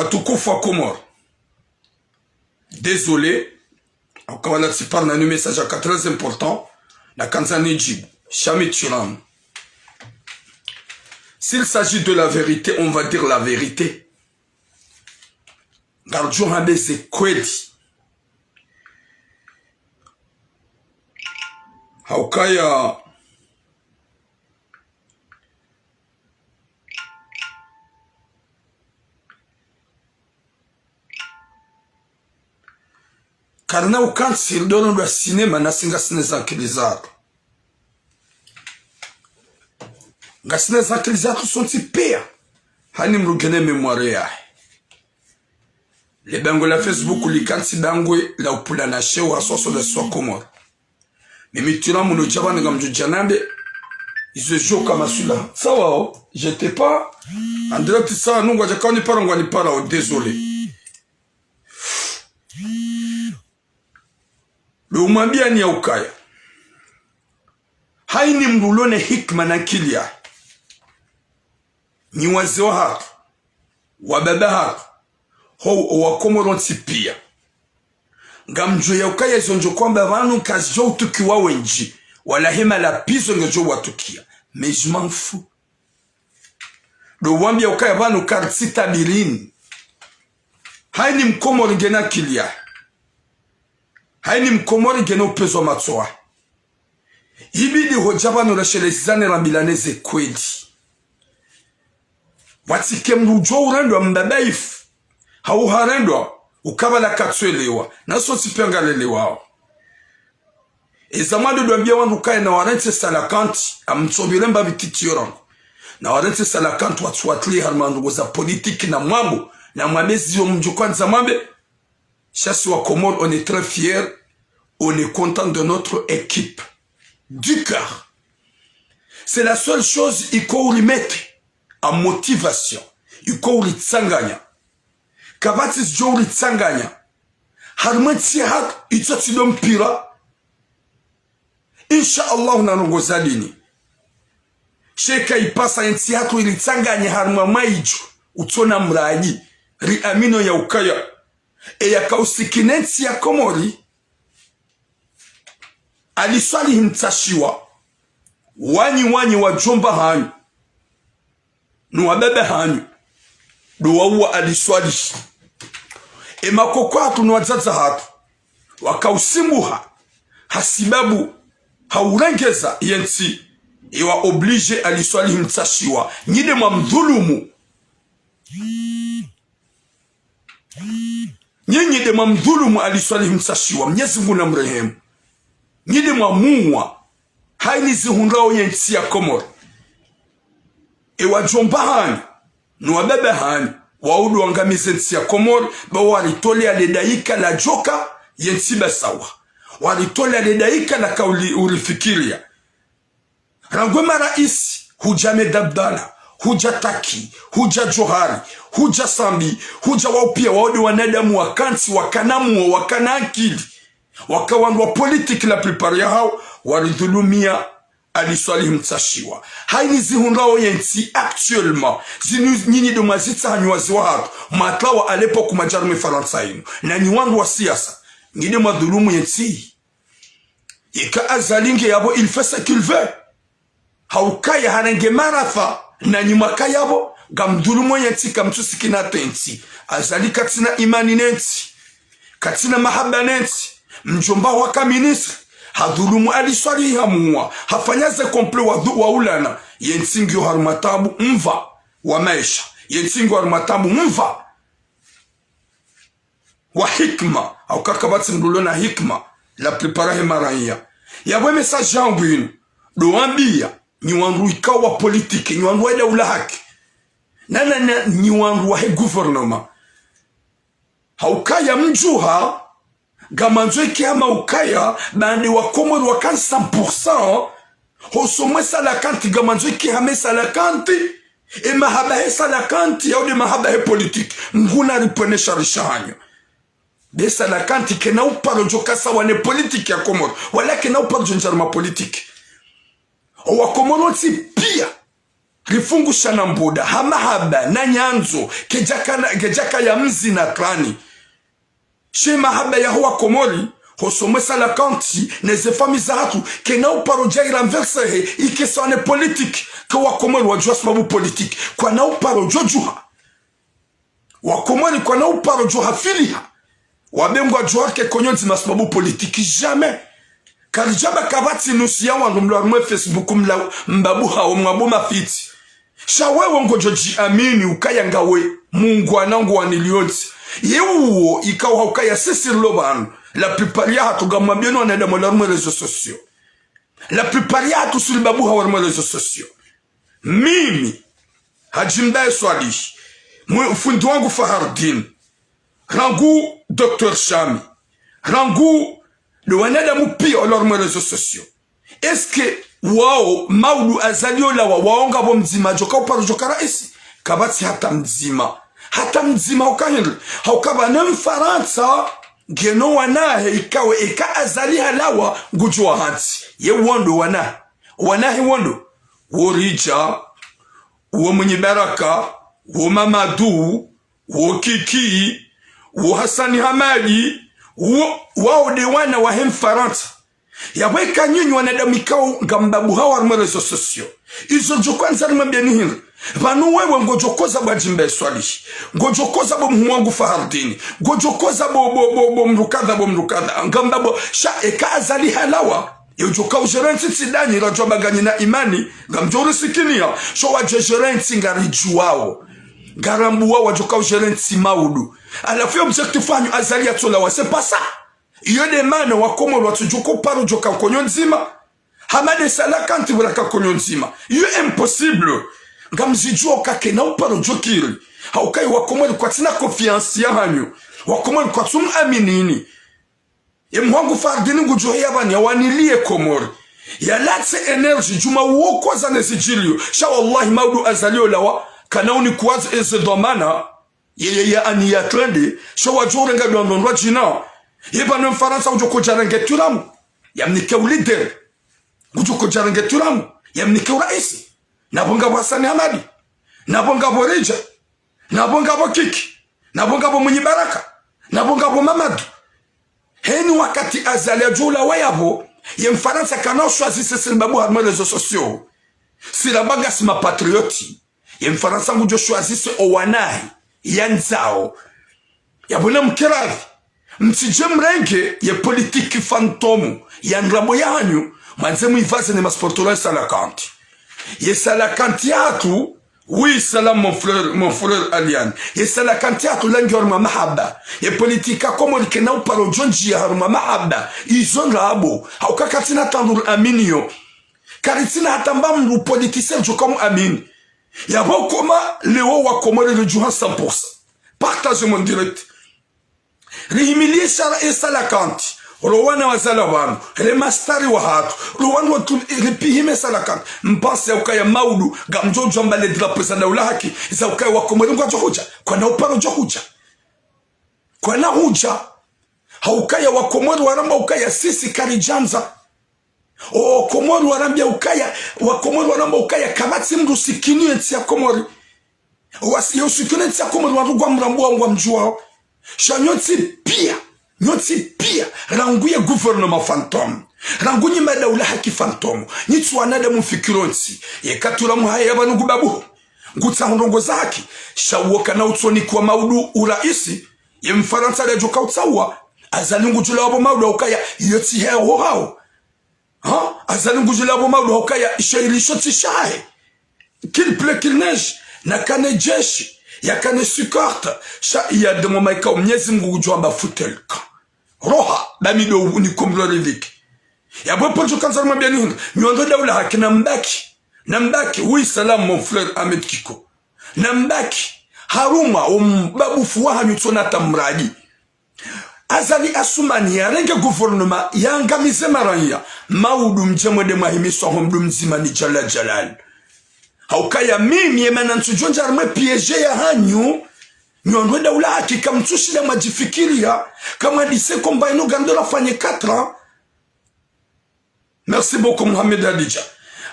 watukufu wa Komoro, désolé, encore là tu parles un message très important, la Kanzani Djib, Chami Turam. S'il s'agit de la vérité, on va dire la vérité. Gardjon Habe Zekwedi. Haukaya karna ukansi ndono lwa sinema nasinga sineza nkilizaro nga sineza nkilizaro sonti pia hani mrugene memoire yahe le bango la Facebook likansi bangwe la upula na shewa asoso de swa Komoro mimi tuna muno jabana nga mjujanande izo joka masula sawa o j'étais pas en direct ça nungwa jakani para ngwani para o désolé le umambia ni Haukaya haini mrulone hikma na kilia ni wazee wa hatu wababa hatu ho wa Komoro ntipia ngamjo ya Haukaya zonjo kwamba vanu kazi jo utukiwa wenji wala hema la piso ngejo watukia mais je m'en fous do wambia Haukaya vanu kartsita birini haini mkomoro ngena kilia haini mkomori geno pezo matsoa ibidi hojaba no rashelezane la milanese kweli watike mrujo urendo mbabaifu hau harendo ukabala katswelewa naso sipengalelewa ezamado doambia wangu kae na warente salakanti amtsobilemba bititioran na warente salakanti watsuatli harmandu za politiki na mambo na mwamezi yo mjukwanza mambe. Chassi wa Komoro, on est très fiers, on est content de notre équipe. Du cœur. C'est la seule chose qu'il faut lui mettre en motivation. Il faut lui tsanganya. Kavatis jo lui tsanganya. Harmanti hat, itsatilom pira. Inch'Allah na nongozalini. Sheka ipasa nti hatu ili tsanganya harmama ijo. Utona mraji. Riamino ya Haukaya. E ya kausikinensi ya Komori aliswali himtashiwa wanyi wajomba hanyu nuwabebe hanyu duwawa aliswali e makoko hatu nuwazaza hatu wakausimuha hasibabu haurengeza yensi iwa oblige aliswali himtashiwa nyide mamdhulumu nyinyi de mamdhulumu aliswali himsashiwa Mwenyezi Mungu na mrehemu nyide mwamuwa haini zihunrao yensi ya Komoro wajomba hanyu nuwabebe hanyu waudu wangamize nsi ya Komoro ba walitole aledaika la joka yensi besawa walitole aledaika la kauli ulifikiria rangwema raisi hujame dabdala huja Taki, huja Johari, huja Sambi, huja waupia waode wanadamu wakansi, wakanamu, wakanaakili, wakawandu wa politiki la plupart ya hao, waridhulumia aliswali himtashiwa. Haini zihunrao yensi actuellement, nyini do mazita hanywazi wa hatu, matlawa alepo kumajarume Faransa inu, na niwandu wa siasa, ngine madhulumu yensi. Yeka azalinge yabo, il fait ce qu'il veut. Haukaya hanenge marafa, na nyumaka yabo gamdhulumu yensi kamtusi kinatensi azali katina imani nensi katina mahaba nensi mjomba waka ministri hadhulumu aliswali hamuwa hafanyaze komple wa ulana yensi ngyo harumatabu mva wa maisha yensi ngyo harumatabu mva wa hikma au kakabati mdulona hikma la preparahe maraya yabwe message yangu inu doambia niwandu ikawa politiki niwandu wada ulahaki nana niwandu wahe gouvernement Haukaya mjuha gamanzo ikiama Haukaya bande wa Komoro wakan 100% hosomwe salakanti gamanzo ikihame salakanti mahaba he salakanti yaude mahaba he politiki nguna riponesha rishanyo de salakanti kena uparo jokasa wane politiki ya Komoro wala kena uparo jonjarma politiki wa Komoro si pia rifungu shana mboda hamahaba na nyanzo kejaka ya mzi na krani she mahaba ya huwa komori hosomesa la kanti neze famiza hatu kena uparoja iranverse he ikesane politik ke wakomori wajua sababu politik kwa na uparojo juha wakomori kwa na uparojo hafiliha wabengwa juha ke konyonzi masababu politiki jamais karijaba kabati nusia wangu mluarumwe Facebook mbabuha wa mwabu mafiti shawewe ngojoji amini ukaya ngawe mungu anangu wanilionzi yewuo ikawa ukaya sisi lobanu la plupart ya hatu gamwambieno wanaenda mwalarumwe rezo sosio la plupart ya hatu sulibabuha warumwe rezo sosio mimi hajimdaye swali fundi wangu Fahardin rangu Dr. Shami rangu le wanada mupia warumwe rezo sosio eske wao maudu azalio la waonga bo mzima joka uparo joka raisi kabati hata mzima ukahindri haukaba na Mfaransa geno wanahe ikawe ika azali halawa ngujua hansi ye wondo wanahe wondo worija wo mwenye baraka wo Mamadu wo Kiki wo Hasani Hamadi wao de wana wa Mfaransa yaweka nyinyi wanadamu ikao ngambabu hawa rezo sosio izo jokwanza nimwambia ni hili vanu wewe ngojokoza bajimbe swali ngojokoza bo mwangu Fahardini ngojokoza bo mrukadha ngambabu sha ekazali halawa yojoka ujerenti tidani rajwa bagani na imani ngamjori sikinia sho wajejerenti ngarijuwao garambu wao wajoka ujerenti maudu alafu objectif fanyu azali atola wa c'est pas ça iyo de mana wakomoro watujuko paro joka konyo nzima hamade sala kanti buraka konyo nzima iyo impossible ngamzijua kake na uparo jokiri haukai wakomoro kwa tina confiance ya hanyu wakomoro kwa tum aminini ye mwangu Fahardini ngujohia bani wanilie komori ya latse energy juma woko za nesijilio sha wallahi maudu azalio lawa kanauni kuwazi eze domana ye ani trende sha wajore nga duandonwa jina yeba no Mfaransa ujoko jarenge tulamu yamnike ulider ujoko jarenge tulamu yamnike uraisi nabonga bo Hasani Hamadi nabonga bo Rija nabonga bo Kiki nabonga bo mwenye baraka nabonga bo Mamadu heni wakati azali ajula wayabo ye Mfaransa kana choisir ce babu harma réseaux sociaux si la baga sima patrioti ye Mfaransa ngujo choisir o wanahi yanzao yabona mkeravi mtije mrenge ye politiki fantomu ya ngrabo yanyu manzemu ifase ne masportola salakanti ye salakanti yatu oui salam mon frère Alian ye salakanti yatu langiorma mahaba ye politika komo likena uparo jonji ya harma mahaba izonra abo haukakatina tandur aminio karitina hatamba mru politisien jokomu amin yabo koma leo wa komore le juhan 100% partage mon direct rihimilie shara esalakanti rowana wazala wanu remastari wa hatu rowanu watu ripihime salakanti mpansi ya ukaya maudu gamjojo mbale drapo za daula haki za ukaya wakomori mkwa johuja kwa na uparo johuja kwa na huja haukaya wakomori waramba ukaya sisi karijanza o komori warambia ukaya wakomori waramba ukaya kamati mdu sikini enti ya komori wasi ya usikini enti ya komori warugwa mrambu wa mjuwao shanyoti pia ranguye gouvernement fantôme rangunyi madaula haki fantôme nitsu wanada mufikironsi yekatura muhaya banugu babu ngutsa ndongoza haki shawoka na utsoni kwa maudu uraisi ye Mfaransa le joka utsawa azalungu jula wabo maudu ukaya yoti hero hao azalungu jula wabo maudu ukaya shairi shoti shahe qu'il pleut qu'il neige na kane jeshi ya kane sukorte sha ya de momaika mnyezi Mungu ujwamba futelka roha bamido ni komlo riviki ya bopo jokanza mwambia ni nyondo daula haki na mbaki oui salam mon frère Ahmed Kiko na mbaki haruma babu fuwa nyutona tamradi azali asumani ya renge gouvernement yanga mizemaranya maudu mjemwe de mahimiso homdu mzima ni jalal haukaya mimi yemana nsujonja arme piege ya hanyu nyondo daula haki kamtushi da majifikiria kama dise komba ino gando la fanye 4 ans. Merci beaucoup Mohamed Adija.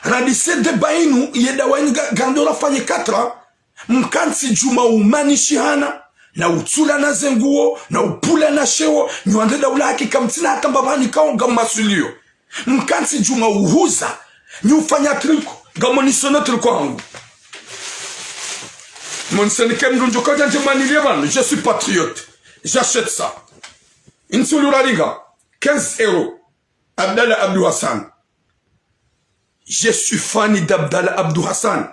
radise de bainu yeda waini gandora fanye 4 mkansi juma umani shihana na utula na zenguo na upula na shewo nyuande daula haki kamtina hata mbabani kaonga masulio mkansi juma uhuza nyufanya triko gamonisona triko hangu mon sénégal ndonjo kada ndemanilia bana je suis patriote j'achète ça insulura liga 15 € Abdallah Abdou Hassan. Je suis fan d'Abdallah Abdou Hassan.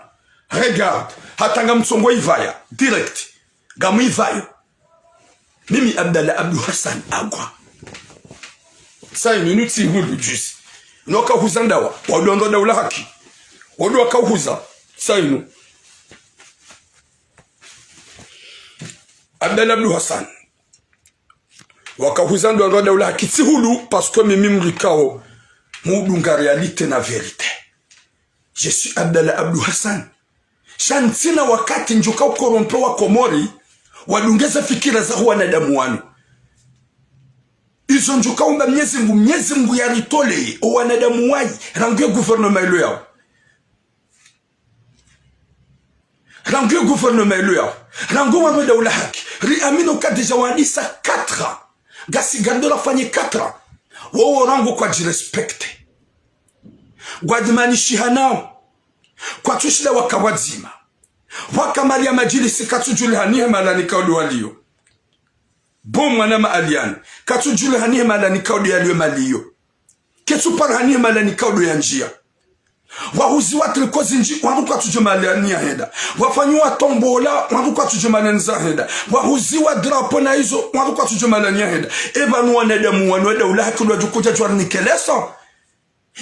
Regarde, hatanga msongo ivaya direct. Gamu ivaya. Mimi Abdallah Abdou Hassan agwa. Sa minute si hulu juice. Noka huzandawa, wadondo daula haki. Wadu wakahuza. Sa inu. Abdallah Abdou Hassan. Wakahuzando ndo daula haki si hulu parce que mimi mlikao mudunga réalité na vérité. Je suis Abdallah Abdou Hassan. Shantina wakati njuka ukorompe wa Komori wadungeza fikira za wanadamu wanu. Izo njuka umba mnyezi mgu ya ritole o wanadamu waji ranguye gouvernement ilo yao. Ranguye gouvernement ilo yao. Ranguye wano daula haki. Ri amino kadija wanisa 4. Gasi gandola fanye 4. Wawo rangu kwa jirespecte. Gwadimani shihanao. Kwa tushida wakawadzima. Wakamalia majilisi katujule hanihe malani kaudi walio. Bomu wanama aliani. Katujule hanihe malani kaudi yalio malio. Ketupara hanihe malani kaudi ya njia. Wahuzi watrikozi nji waruka tujumaliani ya heda. Wafanyiwa tombola waruka tujumaliani za heda. Wahuzi wa drapo na hizo waruka tujumaliani ya heda. Eba nuwanede muwanwede ulahaki ulwa jukuja juwa nikelesa.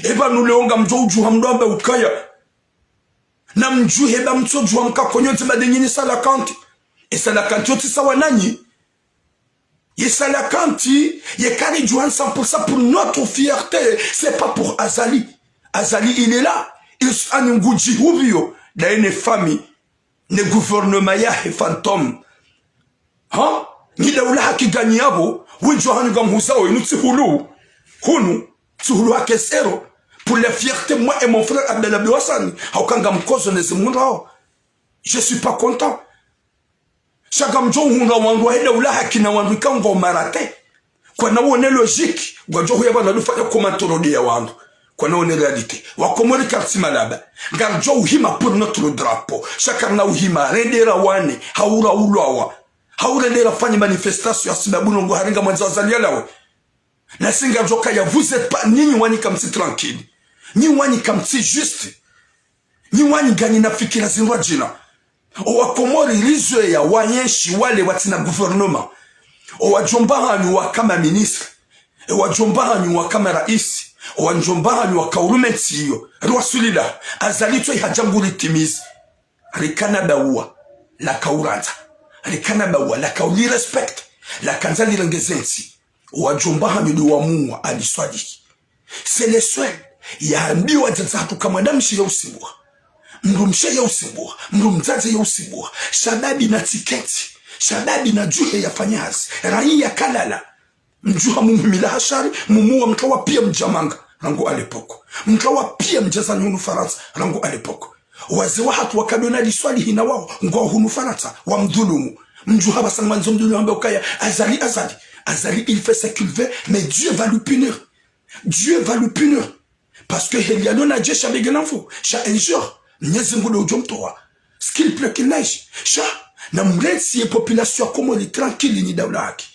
Eba nuleonga mjouju hamdoambe ukaya. Na mjuhe ba mtoju wa mkakonyonti badenyini salakanti. E salakanti yoti sawa nanyi. Ye salakanti ye kari juhan 100% pour notre fierté. C'est pas pour Azali. Azali il est là. Il a un goudji ouvio. Da une famille. Ne gouvernement ya he fantôme. Ha? Ni daula haki gani yabo. Wijo hanu gamhusao inuti hulu. Hunu. Tuhulu hake zero. Pour la fierté, moi et mon frère Abdallah Abdou Hassan, je suis pas content. Chagam John Hunda Wandoué ou la Hakina Wandukan va marate. Quand on est logique, Gwadjo Yaba n'a pas de commentaire de Yawand. Quand on est réalité. Wakomori Kartimalaba. Gardjo Hima pour notre drapeau. Chacun n'a Hima, Rendera Wane, Haura Ulawa. Haura de la fan manifestation à Sibabungo Haringa Mazazalialawe. Nasinga Jokaya, vous êtes pas ni wani comme si tranquille. Ni wani comme si juste. Ni wani gani na fikira zinwa jina. O wakomori rizo ya wanyenshi wale watina gouvernement. O wajomba hanyu wa kama ministre. O wajomba hanyu wa kama raisi. O wajomba hanyu wa kaurumenti hiyo. Rwasulila. Azalito ihajanguli timizi. Rikana baua. La kauranza. Rikana baua. La kauli respect. La kanzali rengezensi. Wajomba hanyu wa muwa aliswadi. C'est le seul. Yaambiwa jazatu kama damshi ya usibwa. Mrumshe ya usibwa. Mrumzaze ya usibwa. Shababi na tiketi. Shababi na juhe ya fanyazi. Rai ya kalala. Mjuha mumimila hashari. Mumuwa mkawa pia mjamanga. Rangu alepoko. Mkawa pia mjazani hunu Faransa. Rangu alepoko. Wazewa hatu wakadona liswali hina wao. Mkawa hunu Faransa. Wa mdhulumu. Mjuha basangmanzo mdhulumu ambe ukaya. Azali. Azali, il fait ce qu'il veut, mais Dieu va le punir. Dieu va le punir. Parce que il y a un Dieu chaque genanfo, chaque un jour, n'yezungulo ujomtoa. Ce qu'il pleut qu'il neige. Cha, na mrensi ye population comme les tranquille ni daulaki.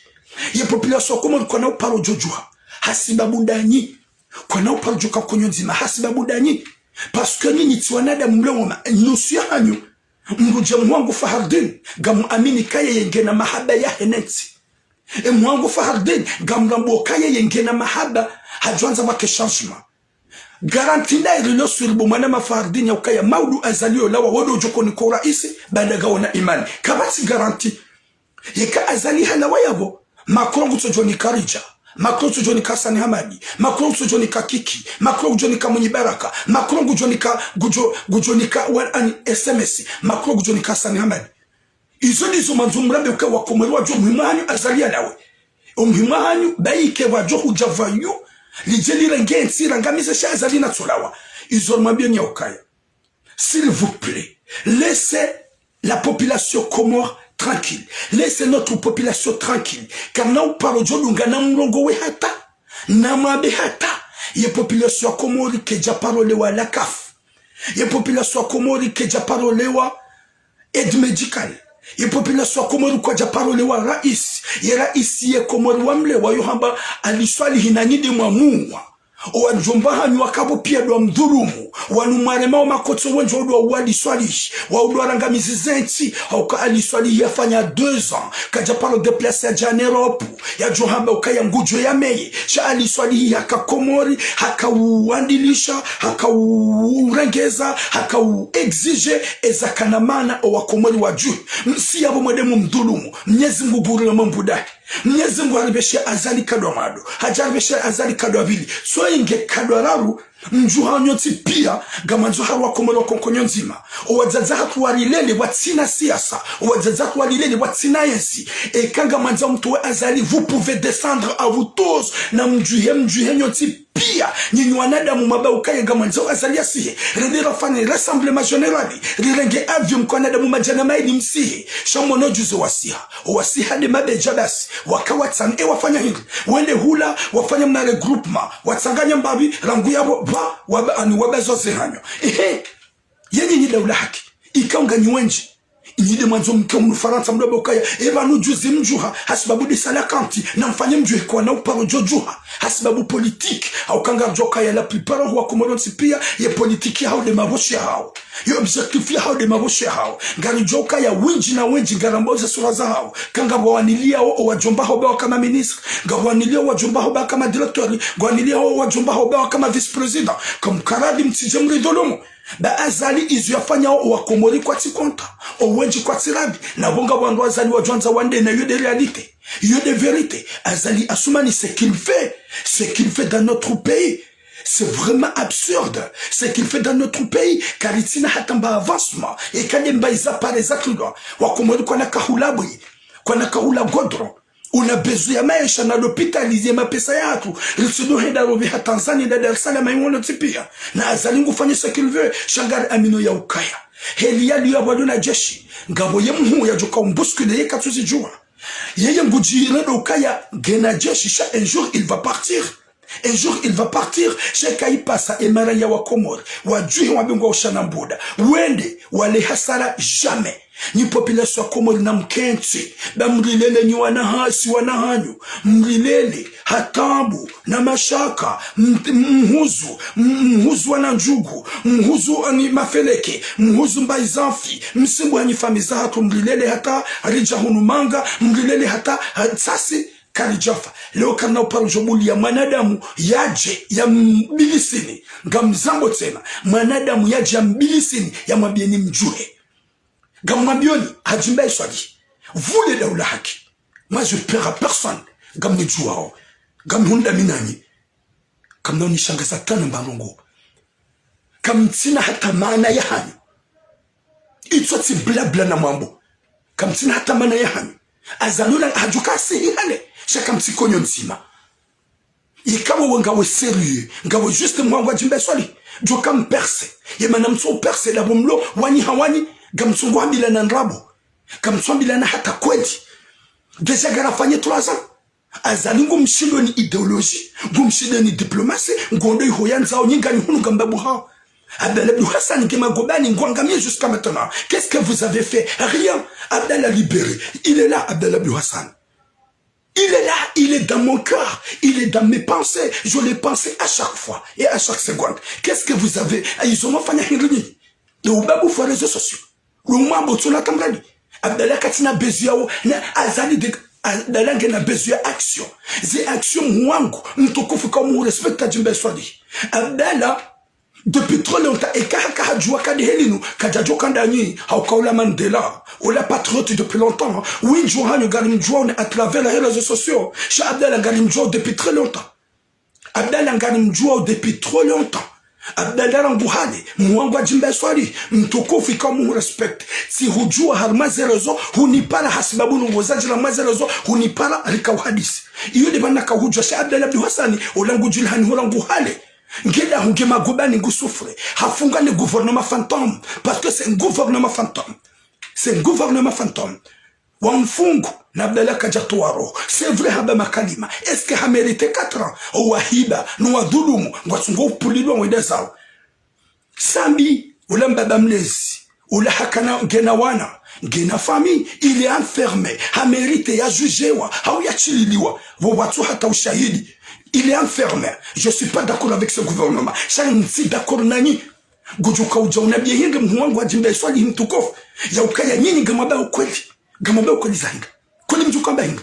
Ye population comme qu'on a parlé jojua. Hasibabudani. Qu'on a parlé joka konyonzima hasibabudani. Parce que ni twanada mloma nusu hanyu. Mruje mwangu Fahardin, gamu amini kaya yengena mahaba ya henetsi. E mwangu Fahardin gamrambo kaya yengena mahaba hajuanza wake changement garantina ililo suribu mwana Fahardin ya ukaya maudu azalio lawa wodo joko ni kwa raisi badaga wana imani kabati garanti yeka azali halawa yabo Macron kutojoni Karija Macron kutojoni Kasani Hamadi Macron kutojoni Kakiki Macron kutojoni Kamunyi Baraka Macron kutojoni Gujoni wani SMS Macron kutojoni Kasani Hamadi. Izo nizo manzumurabe uka wakomero wajo muhimanyu azalia nawe. Umuhimanyu baike wajo hujavayu lijeli renge nsira ngamize sha azali na tsolawa. isolement bien yaukaya. S'il vous plaît, laissez la population comore tranquille. Laissez notre population tranquille. Car nous parlons de Namrongo hata, Namabe hata. Il y a population comore qui déjà parlé wa la CAF. Il y a population comore qui déjà parlé wa aide médicale. Il y a population comore qui déjà parlé wa rais. Il y a rais ici comore wamle wa yohamba aliswali hinani de mwamuwa. Owanjomba hanyu wakabo pia do mdhurumu wanumarema makotso wenjo do wali swali wa udwaranga mizizenti auka ali swali yafanya 2 ans kaja palo déplacer à Europe ya johamba ukaya ngujo ya meye sha ali swali hakakomori hakauandilisha hakaurengeza hakauexige ezakanamana owakomori wa juu msi yabo mwedemu mdhulumu Mwenyezi Mungu buru mambuda Mwenyezi Mungu alibeshe azali kadwa mado hajaribeshe azali kadwa vili so inge kadwa raru mjuha nyoti pia gamanzo harwa komolo konkonyo nzima owazaza hatu walilele watina siasa owazaza hatu walilele watina yensi kanga manza mtuwe azali vous pouvez descendre à vous tous na mjuhe nyoti pia nyinyi wanadamu mabaukaye gamanzo azali asihe redera fane rassemblement général rirenge avion kwa wanadamu majana maili msihe shamono juze wasiha de mabeja basi wakawatsan wafanya hili wende hula wafanya mna regroupement watsanganya mbabi rangu yabo wabezo zihanyo yenye ni daula haki ikaunga nywenji inyide mwanzo mke mfaransa mdobe ukaya ebanu juzi mjuha hasibabu di salakanti na mfanye mjuhe kwa na uparo jojuha hasibabu politique au kanga joka ya la plupart huwa kumolonsi pia ye politique hao de maboshi hao ye objectif hao de maboshi hao ngari joka ya winji na winji ngaramboza sura za hao kanga wanilia o wajomba hao kama ministre ngawanilia wajomba hao kama directeur ngawanilia o wajomba hao kama vice president comme karadi mtije mridolomo ba azali izu yafanya wakomori kwa tikonta owenji kwa tirabi na bonga wandu azali wajonza wande na yode réalité yode vérité azali asumani ce qu'il fait dans notre pays c'est vraiment absurde ce qu'il fait dans notre pays car itina hatamba avancement et kademba izapareza klwa wakomori kwa nakahulabwi kwa nakahula godron una besoin ya maisha na l'hôpitaliser mapesa yatu risido henda rovi ha Tanzania da Dar es Salaam iwono tipia na azali ngufanya ce qu'il veut shangari amino ya ukaya heli ya liya wadona jeshi ngabo ye mhu ya joka umbuskule ye katuzi jua yeye ngujire do ukaya gena jeshi sha un jour il va partir sheka ipasa emara ya wakomori wajuhi wabingwa ushanambuda wende wale hasara jamais ni population komori na mkenzi ba mrilele ni wanahasi wanahanyu mrilele hatambu na mashaka mhuzu wananjugu mhuzu ani mafeleke mhuzu mbaizanfi msimbu hani famiza hatu mrilele hata rija hunumanga mrilele hata sasi karijafa leo kana uparujobuli ya mwanadamu yaje ya mbilisini ngamzambo tena mwanadamu yaje ya mbilisini ya mwabieni mjue Gamwabioni, hajimbe swali. Vous les daoula haki. Moi je perds à personne. Gamne juao. Gamhunda minani. Gamna nishanga satana mbarongo. Kamtina hata maana ya hanyu. Itwati blabla na mambo. Kamtina hata maana ya hanyu. Azalula hajukasi hale. Shaka mtikonyo nzima. Ikawa wangawe sérieux. Ngawe juste mwangwa jimbe swali. Joka mperse. Yemana mso perse la bomlo. Wani hawani. Gamsungu hambila na nrabo Gamsungu na hata kweli Deja garafanye 3 ans Azali ngumshindo ni idéologie Ngumshindo ni diplomatie Ngondo ihoyanza o nyinga ni hunu gambabu hao Abdallah Hassan Kema Gobani ngwangamie jusqu'à maintenant. Qu'est-ce que vous avez fait? Rien. Abdallah libéré. Il est là, Abdallah Hassan. Il est là, il est dans mon cœur, il est dans mes pensées. Je l'ai pensé à chaque fois et à chaque seconde. Qu'est-ce que vous avez? Ils ont fait un réunion. De Oubabou for réseaux sociaux. L'Oumma Botsula Tamrani. Abdallah Katina Bezuao, Azali de Abdallah Gena Bezuya action. Ces actions mouango, n'tokofu comme on respecte à Jimbe Swadi. Abdallah, depuis trop longtemps, et Kahaka Jouaka de Helinu, Kajajo Kandani, Haukaula Mandela, ou la patriote depuis longtemps. Oui, Johan Galim Jouan à travers les réseaux sociaux. Chez Abdallah Galim Jouan depuis très longtemps. Abdallah Galim Jouan depuis trop longtemps. Abdallah Rangouhane, Mouangwa Jimbe Swadi, Mtokofi comme on respecte. Si Hujua Harmazerezo, Hunipara Hasbabu Nouzaji Ramazerezo, Hunipara Rikawhadis. Il y a des banaka Hujua, chez Abdallah Hassani, Olangujilhani Holangouhane. Ngeda hunge magobani ngu souffre. Hafunga le gouvernement fantôme. Parce que c'est un gouvernement fantôme. C'est un gouvernement fantôme. Wamfungu na bela kajatuaro. C'est vrai haba makalima. Est-ce que ha mérité 4 ans? O wahiba, no wadulumu. Ngwasungo pulilwa mwede zao. Sambi, ula mbaba mlezi. Ula hakana ngena wana. Ngena famille. Il est enfermé. Ha mérité ya jugewa. Ha uya chililiwa. Watu hata ushahidi. Il est enfermé. Je suis pas d'accord avec ce gouvernement. Je ne suis d'accord nani. Gujuka ujaona bihinga mwangu ajimbe swali mtukofu. Ya ukaya nyinyi gamaba ukweli. Gamaba ukweli zahinga. Kweli mjuka bahinga.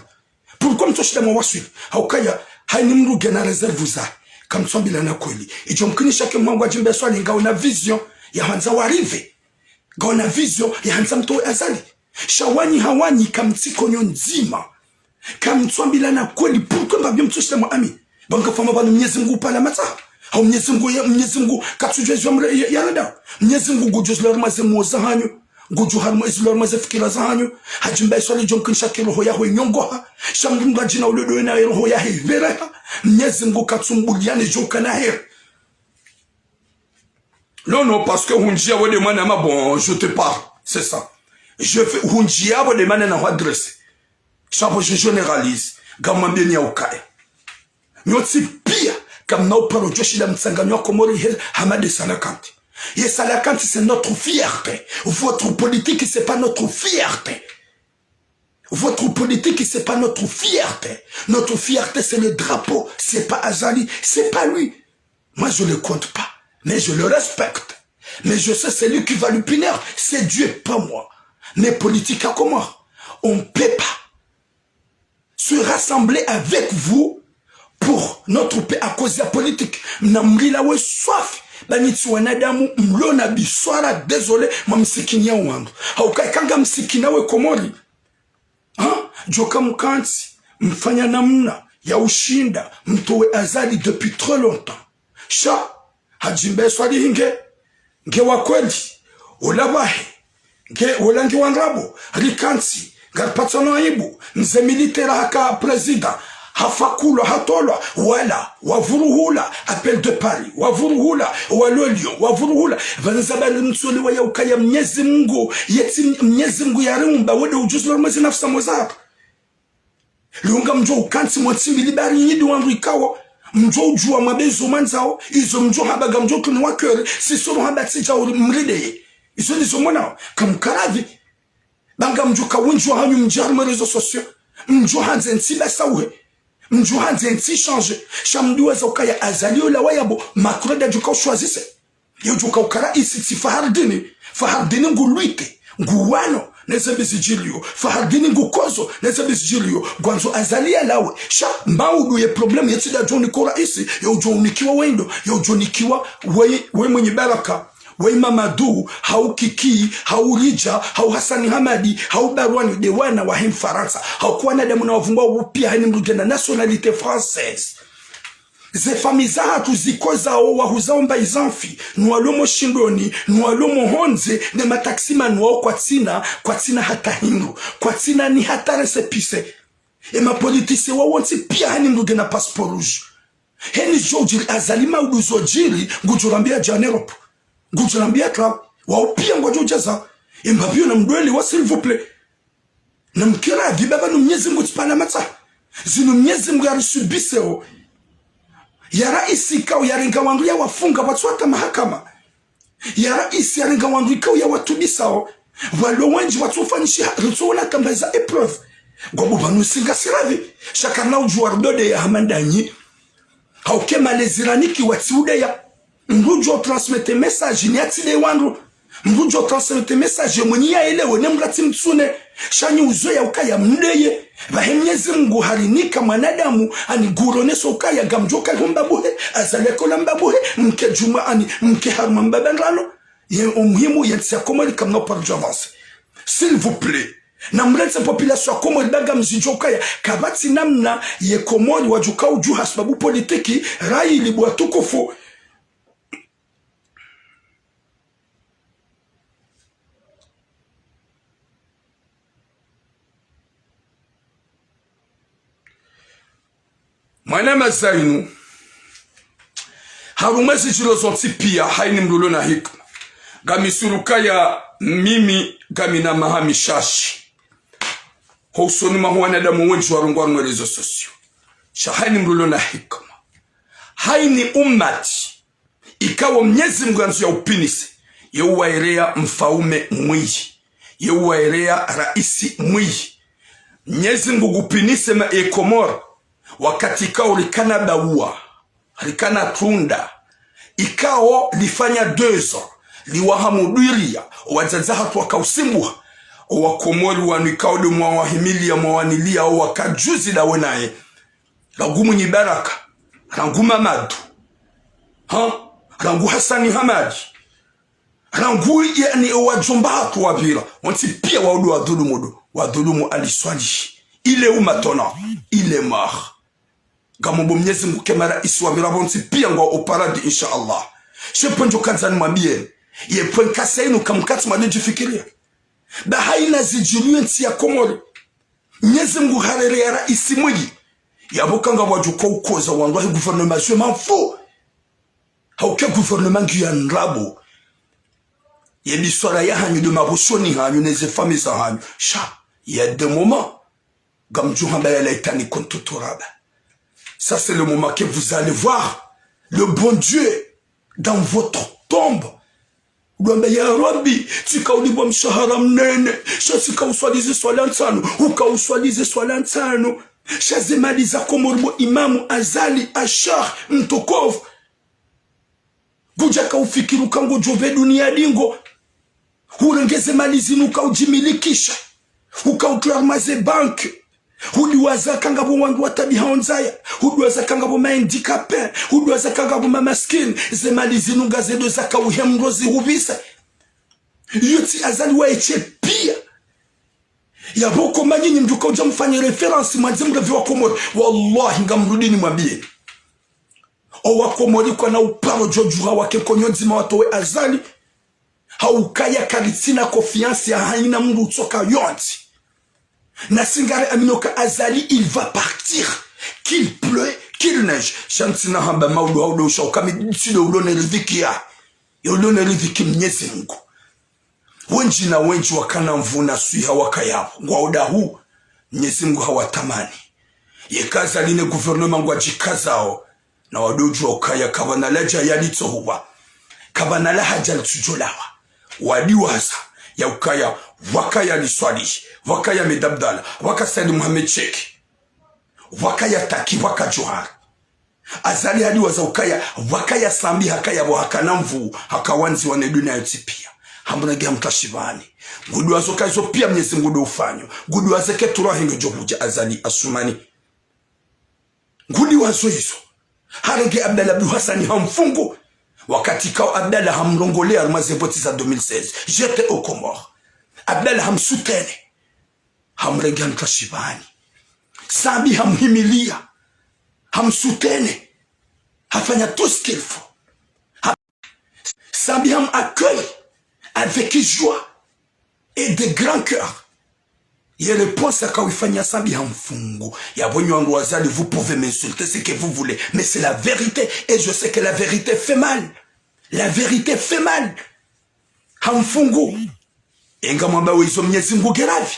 Pourquoi mtoshida mwaswi? Haukaya haini mruge na reserve za. Kamswambila na kweli. Ijo mkinisha ke mwangu ajimbe swali ngaona vision ya hanza warive. Ngaona vision ya hanza mtoe azali. Shawani hawani kamtiko nyonzima. Kamswambila na kweli. Pourquoi mbabia mtoshida mwami? Banka fama banu Mwenyezi Mungu pala mata. Hau Mwenyezi Mungu katujwe ya yarada. Mwenyezi Mungu gujuz lormaze moza hanyo. Guju harmo lormaze fikira za hanyo. Hajimba swali jonkin shakiro hoya ho nyongoha. Shamdunga jina ulodo na roho ya hivera. Mwenyezi Mungu katsumbuliane joka na her. Non, parce que hunjia wode mana ma bon, je te parle. C'est ça. Je fais hunjia wode mana na adresse. Chapo je généralise. Gamambia ni ukaya. Nyotsi pia comme nous parlons de Joshua Mtsanganyo Komori Hamad Salakanti. Et Salakanti c'est notre fierté. Votre politique c'est pas notre fierté. Votre politique c'est pas notre fierté. Notre fierté c'est le drapeau. C'est pas Azali, c'est pas lui. Moi je le compte pas, mais je le respecte. Mais je sais c'est lui qui va lui punir. C'est Dieu, pas moi. Mais politique à comment? On peut pas se rassembler avec vous pour notre paix à cause de la politique. Namrila we soif. Banitsi wanadamu mlona biswara désolé mamsikinia wangu. Haukai kanga msikina we Komori. Joka mkanti mfanya namna ya ushinda mtowe azali depuis trop longtemps. Sha hajimbe swali hinge nge wakweli olabahe nge olangi wanrabo rikansi garpatano aibu mze militaire haka president hafakulwa hatolwa wala wavuruhula appel de Paris wavuruhula walolio wavuruhula vanzabali msuli wa yaukaya Mwenyezi Mungu yeti Mwenyezi Mungu yarumba wode ujuzi wa mwezi nafsa mwazab lunga mjo ukansi mwatsimbi libari nyidi wangu ikawa mjo ujua mabezo manzao izo mjo habaga mjo kuni wakere sisoro habati jauri mrideye izo nizo mwana kamkaravi banga mjo kawunjwa hanyu mjarma rezo sosio mjo hanze nsiba sauhe mjo hanze nsi change shamduwa za ukaya azalio la wayabo makureda juka ushwazise yo juka ukara isi si fahardini nguluite nguwano neze bizijilio fahardini ngukozo neze bizijilio gwanzo azalia lawe sha maudu ye problem yetida joni kora isi yo jonikiwa wendo yo jonikiwa we mwenye baraka we Mamadou hau Kiki hau Rija hau Hasani Hamadi hau Barwani Dewana wa hem Faransa hau kuwa na damu na wavumba upia hani mrugena nationalité française ze famiza hatu zikoza owa huzaomba izanfi nualomo shindoni nualomo honze ne mataksima nuao kwa tina hata hindu kwa tina ni hata resepise e ma politise wawonsi pia hani mrugena passeport rouge heni jojiri azalima uduzojiri ngujurambia janeropo Gujulambia club waopia ngojo jaza imbabio na mdweli wa s'il vous plaît na mkira vibaba no Mwenyezi Mungu tsipana mata zinu Mwenyezi Mungu yarisubiseo ya raisi kao yaringa wangu ya wafunga watu hata mahakama ya raisi yaringa wangu ikao ya watubisao walo wenji watu ufanishi rutuona kambaza epreuve gobo banu singa siravi shakana ujuwa dode ya hamandanyi hauke maleziraniki watiude ya mrujo transmete message ni atile wandu mrujo transmete message mwenye ya elewe ne mrati mtsune shanyi uzoya ukaya mndeye Mwenyezi Mungu halinika mwanadamu ani gurone sokaya gamjoka humbabuhe azaleko lambabuhe mke juma ani mke harma mbabangalo ye umuhimu yetsa Komori kamno par avance s'il vous plaît na mrense population Komori baga mzijoka ya kabati namna ye Komori wajuka uju hasbabu politiki rai libwa tukufu mwana mazainu harumezi chilozonti pia haini mlulo na hikma gamisurukaya mimi gamina mahami shashi housoni mahuana damu wenji warungwa rezo sosio shahaini mlulo na hikma haini umati ikawa Mwenyezi Mungu ya upinisi yeuwairea mfaume mwiyi yeuwairea raisi mwiyi Mwenyezi Mungu kupinise ma Komoro wakati ikao likana baua likana tunda ikao lifanya 2 ans liwahamudiria wazaza hatu wakausimbua Wakomori wanikao de mwawahimilia mwawanilia wakajuzi la wenaye Rangumu ni Baraka Rangu Mamadu Rangu Hassani Hamadi Rangu yani wajomba hatu wavira wanti pia waudu wadhulumu aliswalishi ile umatona ile mar Gamombo Mwenyezi Mungu kemara iswavira wanti pia ngwa oparadi insha Allah sheponjo kanzani mwambie ye pwen kasainu kamkati madeji fikiria da haina zijiluye nti ya Komori Mwenyezi Mungu harere ya raisi mwigi yabokanga wajuko ukoza wangwa he gouvernement je m'en fous hauke gouvernement qui en rabo yebi swala ya hanyu de maboshoni hanyu neze famille za hanyu sha il y a des moments gamju hamba ya laitani kontotoraba ça c'est le moment que vous allez voir le bon Dieu dans votre tombe Gwamba ya Rabbi, tika ulibwa mshahara mnene, shasika uswalize swala ntano, uka uswalize swala ntano, shazimaliza Komoro Imamu Azali Ashar Mtukofu, gujaka ufikiru kango jove dunia dingo, urengeze malizi nuka ujimilikisha, uka utlarmaze bank, hudiwaza kangabo wangu watabi haonzaya, hudiwaza kangabo maendikape, hudiwaza kangabo mamaskini, zemalizi nunga zedo zaka uhemrozi huvisa. Yuti Azali wa eche pia. Ya boko manyini mduka uja mfanye referansi mwanzimrevi wa Komori. Wallahi nga mrudini mwambie. O wa Komori kwa na uparo jojuha wake konyonzima watowe Azali. Haukaya karitina konfiansi ya haina mru utoka yonti. Nasingare aminoka Azali, il va partir. Qu'il pleut, qu'il neige. Chantina hamba maudu haudo ushauka miditsile ulone riviki ya. Ulone riviki Mwenyezi Mungu. Wenji na wenji wakana mvuna suiha wakayapo. Ngwauda huu, Mwenyezi Mungu hawatamani. Yekaza line gouvernement ngwa jikazao. Na wadoju wakaya kabanalaja yalito huwa. Kabanalaha jaltujolawa. Wadiwaza ya ukaya wakaya liswali. Wakaya medabdala. Waka Said Muhammad Sheikh. Wakaya taki waka Johar. Azali hadiwaza ukaya. Wakaya sambi hakaya wakana mvu. Hakawanzi wane dunia yotipia. Hamburagi hamtashivani. Gudu wazoka izo pia Mwenyezi Mungu ufanyo. Gudu wazeke turahingo johuja Azali Asumani. Gudu wazo izo. Harenge Abdallah Abdou Hassani hamfungu. Wakati kao Abdallah hamrongolea rumaze voti za 2016. J'étais au Comores. Abdallah hamsutene. Hamrenge hamtashivani. Sambi hamhimilia. Hamsutene. Hafanya tout ce qu'il faut. Sambi ham accueille. Avec joie et de grand cœur. Il répond à quand il fait Sambi Hamfungu. Azali, vous pouvez m'insulter ce que vous voulez, mais c'est la vérité. Et je sais que la vérité fait mal. La vérité fait mal. Hamfungu. Enga mwamba wezo Mwenyezi Mungu geravi.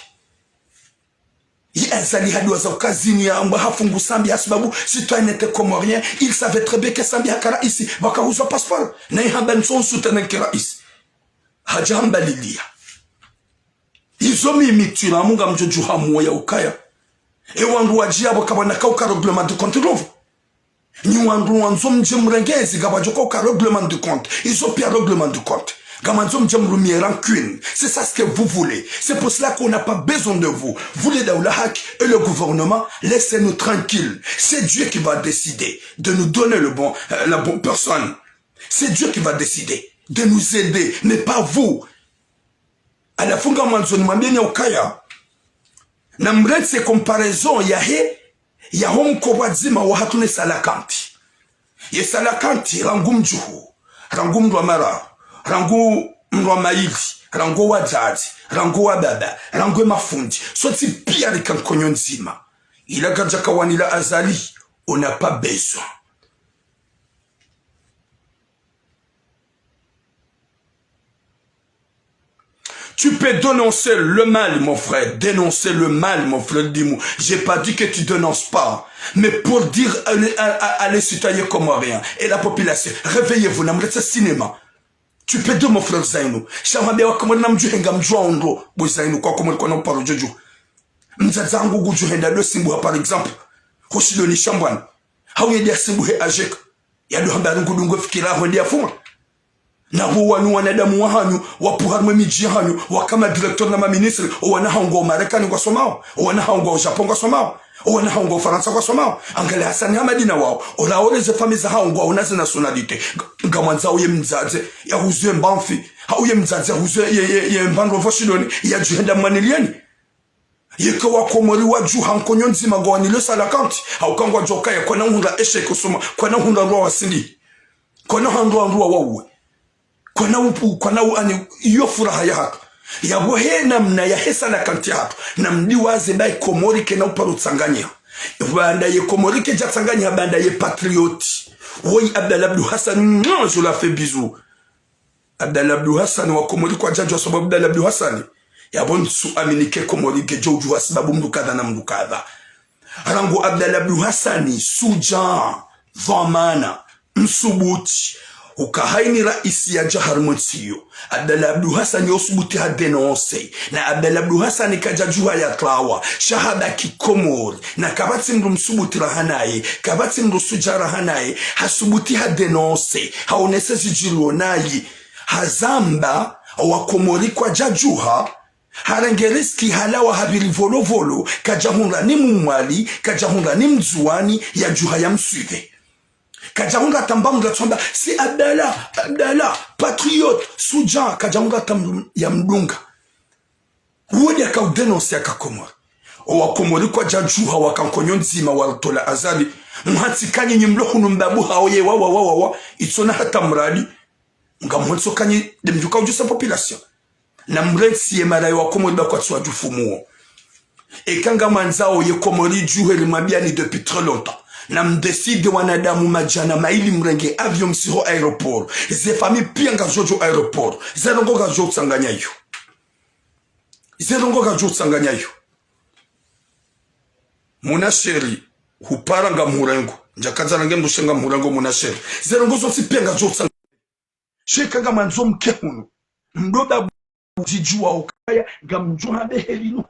Azali hadiwaza ukazini ya amba hafungu Sambi asbabu citoyen était comorien. Il savait très bien que Sambi hakara ici. Baka uzo passeport. Na ihamba nson soutenen kera ici. Hajamba lilia. Izo mimi tula munga mjojuha mwoya ukaya. E wandu wajia wakabana kauka reglement de compte lovo. Ni wandu wanzo mjemrengezi gabajoka uka reglement de compte. Izo pia reglement de compte. Gamanzo mjemrumie rancune. C'est ça ce que vous voulez. C'est pour cela qu'on n'a pas besoin de vous. Vous les Daoulahak et le gouvernement, laissez-nous tranquilles. C'est Dieu qui va décider de nous donner la bonne personne. C'est Dieu qui va décider de nous aider, mais pas vous. À la funga manzoni mwambeni ukaya. Na mretse comparaison ya honko wazima wa hatune salakanti. Ye salakanti rangu mjuhu, rangu mdwa mara, rangu mdwa maili, rangu wazazi, rangu wababa, rangu mafundi. Soti pia likankonyo nzima. Ila gajaka wanila Azali, on n'a pas besoin. Tu peux dénoncer le mal, mon frère. Dénoncer le mal, mon frère Dimou. J'ai pas dit que tu dénonces pas. Mais pour dire à les citoyens comoriens et la population, réveillez-vous, n'amretse cinéma. Tu peux dire, mon frère Zainou. Shamabe wa kama namjuhenga mjua ondo. Bo Zainou, kwa kama likuwa na uparo jojo. Mzazangu gujuhenda do simbuha, par exemple. Hoshidoni shambwana. Hauye dia simbuhe ajeka. Yadu hambari ngudungo fikira hondi ya fuma. Na huo wanu wanadamu wa hanyu, wapuharmwe miji hanyu, wakama direktor na maministri, wanahaungo Marekani kwa somao, wanahaungo Japon kwa somao, wanahaungo Faransa kwa somao. Angale Hasani Hamadi na wao, olaoreze famiza haungo, onaze nationalite. Ngamanza uye mzaze, ya huzue mbamfi, hauye mzaze, huzue ye mbando voshidoni, ya juhenda mwaniliani. Yeke wakomori waju hankonyo nzima gwanile salakanti, haukangwa jokaya kwa na hunda eshe kusuma, kwa na hunda roa wasindi, kwa na hunda roa wawe. Kwa na ani iyo furaha ya hatu ya bohe namna ya hesa na kanti hatu na mdiwaze ndai komori ke na uparo tsanganya banda ye komori ke jatsanganya banda ye patrioti woi Abdallah Abdou Hassan je la fais bisous Abdallah Abdou Hassan wa komori kwa jajo sababu Abdallah Abdou Hassan ya bonsu aminike komori ke joju wa sababu mdukadha na mdukadha rangu Abdallah Abdou Hassan suja dhamana msubuti ukahaini raisi ya jaharmonsiyo Abdallah Abdou Hassan yosubuti hadenonse na Abdallah Abdou Hassan kajajua ya klawa shahada kikomori na kabati mru msubuti rahanaye kabati mru suja rahanaye hasubuti hadenonse haonese sijilionayi hazamba wakomori kwa jajuha harengeriski halawa habiri volo volo kajahunga ni mumwali kajahunga ni mzuani ya juha ya msuive Kajaunga tambamga tsomba si Abdallah patriote suja kajaunga tam ya mdunga wodi akaudenonsi akakomora owakomori kwa jajuha wakankonyo nzima waltola azali mhatsikanye nyimlohunu mbabuha oye wa itsona hata mradi ngamwetso kanye demjuka ujusa population na mrensi ye mara wakomori bakwa tswa jufumuo ekanga manzao ye komori juhe limabiani depuis très longtemps na mdeside wanadamu majana maili mrenge avion msiho aeroport ze fami pia nga jojo aeroport zerongo ga jojo tsanganya yo zerongo ga jojo tsanganya yo muna sheri hupara nga murengo njakaza nange mdushenga murengo muna sheri zerongo zo pia nga jojo tsanganya sheka nga manzo mkehunu mdoda jijua ukaya gamjua behelinu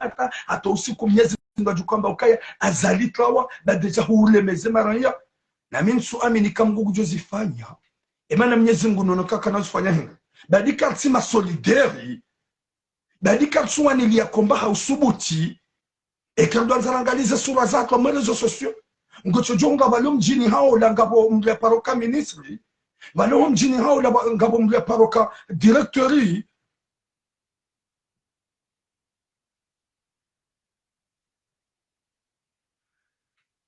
hata usiku miezi ngajukamba ukaya azalitlawa badeja hule mezema raya na minsu amini kamgugu jozifanya emana mnyezi ngunono kaka nazifanya hinga badika tsima solidari badika tsuwa nilia komba hausubuti ekando anzalangalize sura zako mwerezo sosio ngochojonga balo mjini hao la ngabo mle paroka ministri balo mjini hao la ngabo mle paroka directori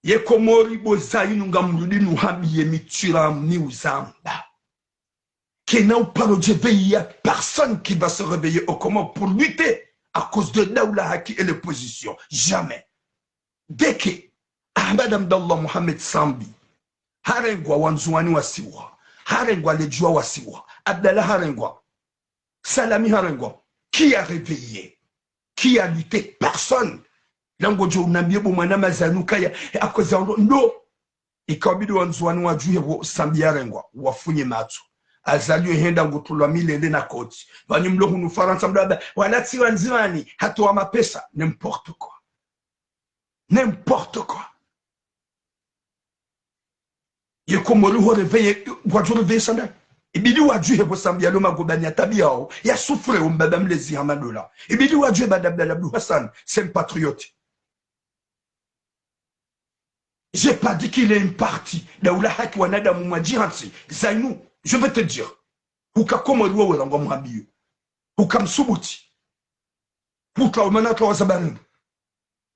ye komori bozayi nunga mrudi nuhami ye mitira ni uzamba. Kena ou il y a personne qui va se réveiller au Comores pour lutter à cause de Daoula Haki et l'opposition. Jamais. Dès que Ahmed Abdallah Mohamed Sambi, Harengwa Wanzouani Wasiwa, Harengwa Lejua Wasiwa, Abdallah Harengwa, Salami Harengwa, qui a réveillé? Qui a lutté? Personne. Langojo unambie bumana mazanuka ya akozando ndo ikabidi wanzwani wajuye Sambi Harengwa wafunye matu azaliwe henda ngutulwa milele na koti banyumlo hunu Faransa mdaba wanati wanziwani hatoa mapesa n'importe quoi yekomori ho réveiller wajuru réveiller sanda ibidi wajuye bo Sambi yalo magobani atabia o ya souffre o mbaba mlezi hamadola ibidi wajuye badabdala Abdou Hassan c'est un patriote. J'ai pas dit qu'il est une partie Daoula Haki wanada mumajihansi Zainou. Je vais te dire, uka komori wewe lango mhambiyo, uka msubuti, uka umana toa zabarindu,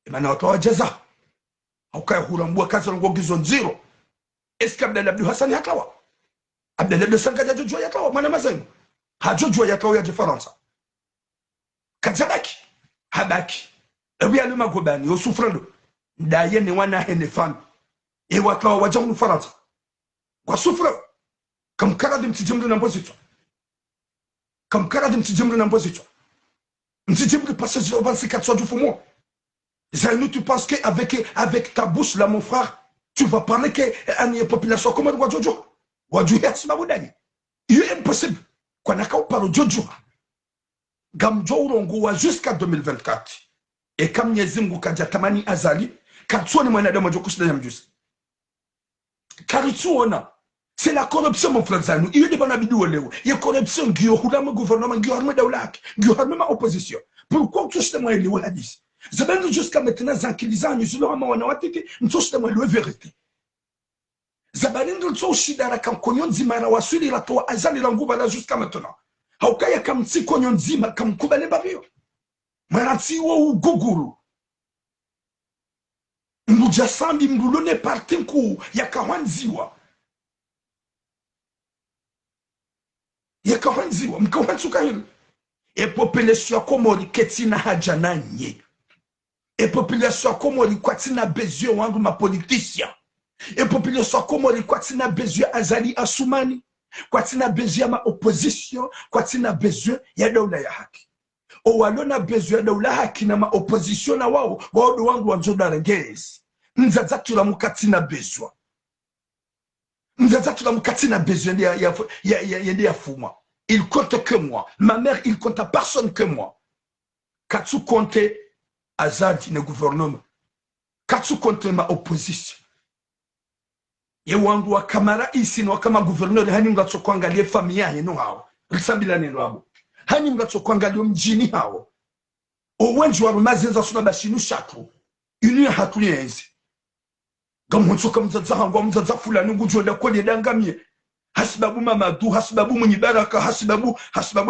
imana toa jaza, uka hurambua kazi lango gizo nziro. Eski Abdallah Abdou Hassan yatawa? Abdallah Abdou Hassan kaja jujua yatawa, mana mazenu? Hajujua yatawa ya Faransa. Kajabaki, habaki. Ewi aluma gobani, yosufrando, ndaye ni wana hene fami. Ewa tawa wajangu Faransa. Kwa sufrando. Comme Karadim Tidjumri Namposicho. M'dit passer 24 heures du fou. Zainou, tu penses qu'avec ta bouche, là, mon frère, tu vas parler qu'il y a population comme Wadjojo. Wadjojo, c'est pas bon. Il est impossible qu'on a qu'à parler de Jojo. Gamjo Rongo jusqu'à 2024. Et comme Yezimgo Kadjatamani Azali, Katsuani Manada Majokus de Yamjus. Karitsuona. C'est la corruption, mon frère Zanou. Il y a des bonnes habitudes. Il y a corruption, il y a un gouvernement, il y a un daoulak, il y a une opposition. Pourquoi tout ce monde est là? C'est jusqu'à maintenant, Zankilizan, nous sommes en Watiti, nous sommes en vérité. Zabalindu Shidara kam konyon zima na wasuli la toa azali la nguba la jusqu'à maintenant. Haukaya kam tsi konyon zima kam kubale babio. Maranti wo guguru. Mbuja sambi mbulone parti mku ya kawanziwa. Ya kawanziwa mkawanzuka hili. E population komori ketina haja nanye. E population komori kwatina bezio wangu ma politicien. Et population komori kwatina besoin azali asumani kwatina besoin ma opposition kwatina besoin ya daula ya haki o walona besoin ya daula haki na ma opposition na wao wao wangu wanzoda rengezi nzaza tula mukatina besoin ya fuma. Il compte que moi, ma mère il compte à personne que moi. Katsu compte azadi ne gouvernement katsu compte ma opposition. Ye wangu wa kamara isi no kama gouverneur hani mgatso kuangalia familia yenu hao risambila neno hapo hani mgatso kuangalia mjini hao owenji wa mazenza suna bashinu shatu ini hatuyenzi gamunso kamzaza hangu mzaza fulani ngujoda kwenye dangamie hasibabu mamadu hasibabu mwenye baraka hasibabu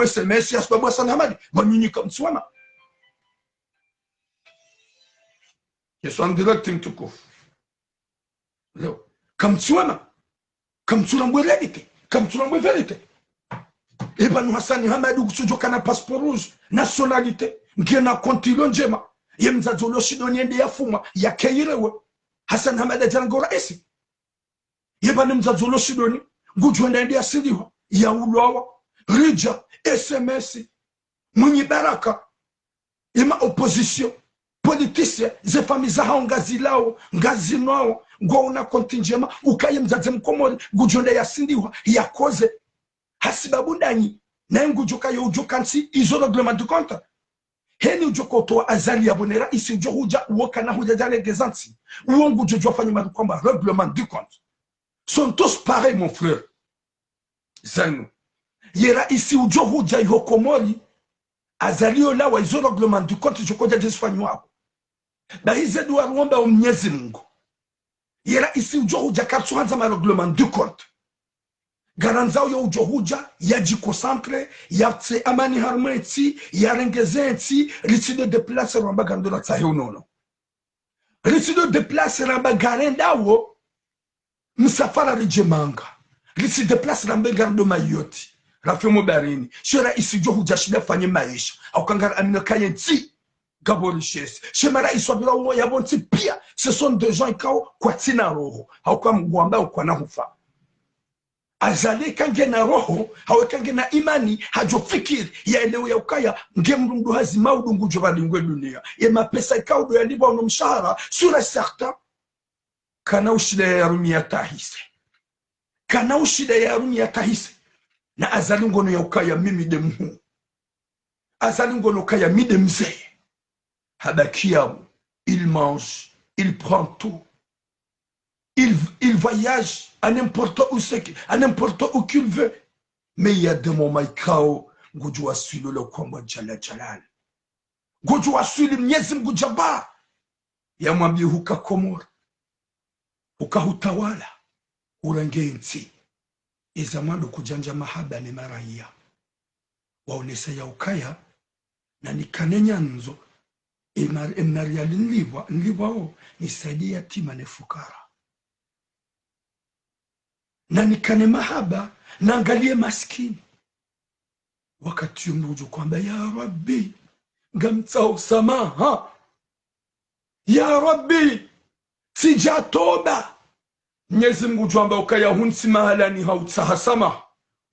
SMS hasibabu Hassan Hamadi banyinyi kamtswana yesu direct mtukufu leo kamtswana kamtsula réalité kamtsula vérité et ben Hassan Hamadi kusujoka na passeport rouge nationalité ngena kontilon njema yemzazolo shidoniende yafuma yakeyirewe Hassan Hamadi jangora esi yebana mzazolo shidoni ngujwenda ndi asiliwa ya ulowa rija SMS mwenye baraka ima opposition politicien ze famille hao ngazi lao ngazi nao ngona kontinjema ukaye mzaze mkomori ngujwenda yasindiwa yakoze hasibabu ndani na ngujuka yo ujukansi izo reglement du compte heni ujokoto azali ya bonera isi ujohuja uoka na huja jale gezansi uongu jojo fanyi madukomba reglement du compte sont tous pareils mon frère Zanou yera isi ujohuja yokomori azali yola wa izo reglement du compte jokoja jesfanyi wako ba hizedu wa ruomba umnyezi mungu yera isi ujohuja katsuhanza ma reglement du compte garanzao yo ujohuja ya jikosantre ya tse amani harmeti ya rengezenti ritido de place ramba gandola tsahe unono ritido de place ramba garendawo msafara rijemanga ritido de place ramba gardo mayoti rafyomo barini shera isi ujohuja shida fanye maisha au kangara amina kayenti gaborishes shemara iswabira umo ya bonti pia ce sont des gens ikao kwa tina roho au kwa mguamba au kwa nahufa azali kange na roho hawe kange na imani hajofikiri ya eneo ya ukaya ngemrundu hazima udungu jovali ngwe dunia ye mapesa ikaudo ya liba mshahara sura certain kana ushida ya rumia tahise kana ushida ya rumia tahise na azali ngono ya ukaya mimi de mhu azali ngono ukaya mide mzee habakia il mange il prend tout il voyage à n'importe où qu'il veut. Mais il y a des moments où Goujou suivi le combat Jalal. Goujou suivi Mnyezim Goujaba. Yamwambi huka komor. Huka hutawala. Urangenti. Izamando kujanja mahaba ni maraya. Waonesa ya ukaya. Na nikanenya nzo. Emnariali nliwa o. Nisaidi yatima ne fukara. Na nikane mahaba na angalie maskini wakati mmoja kwamba ya Rabbi ngamtsao samaha ya Rabbi sijatoba Mwenyezi Mungu tuamba ukaya hunsi mahalani hautsahasama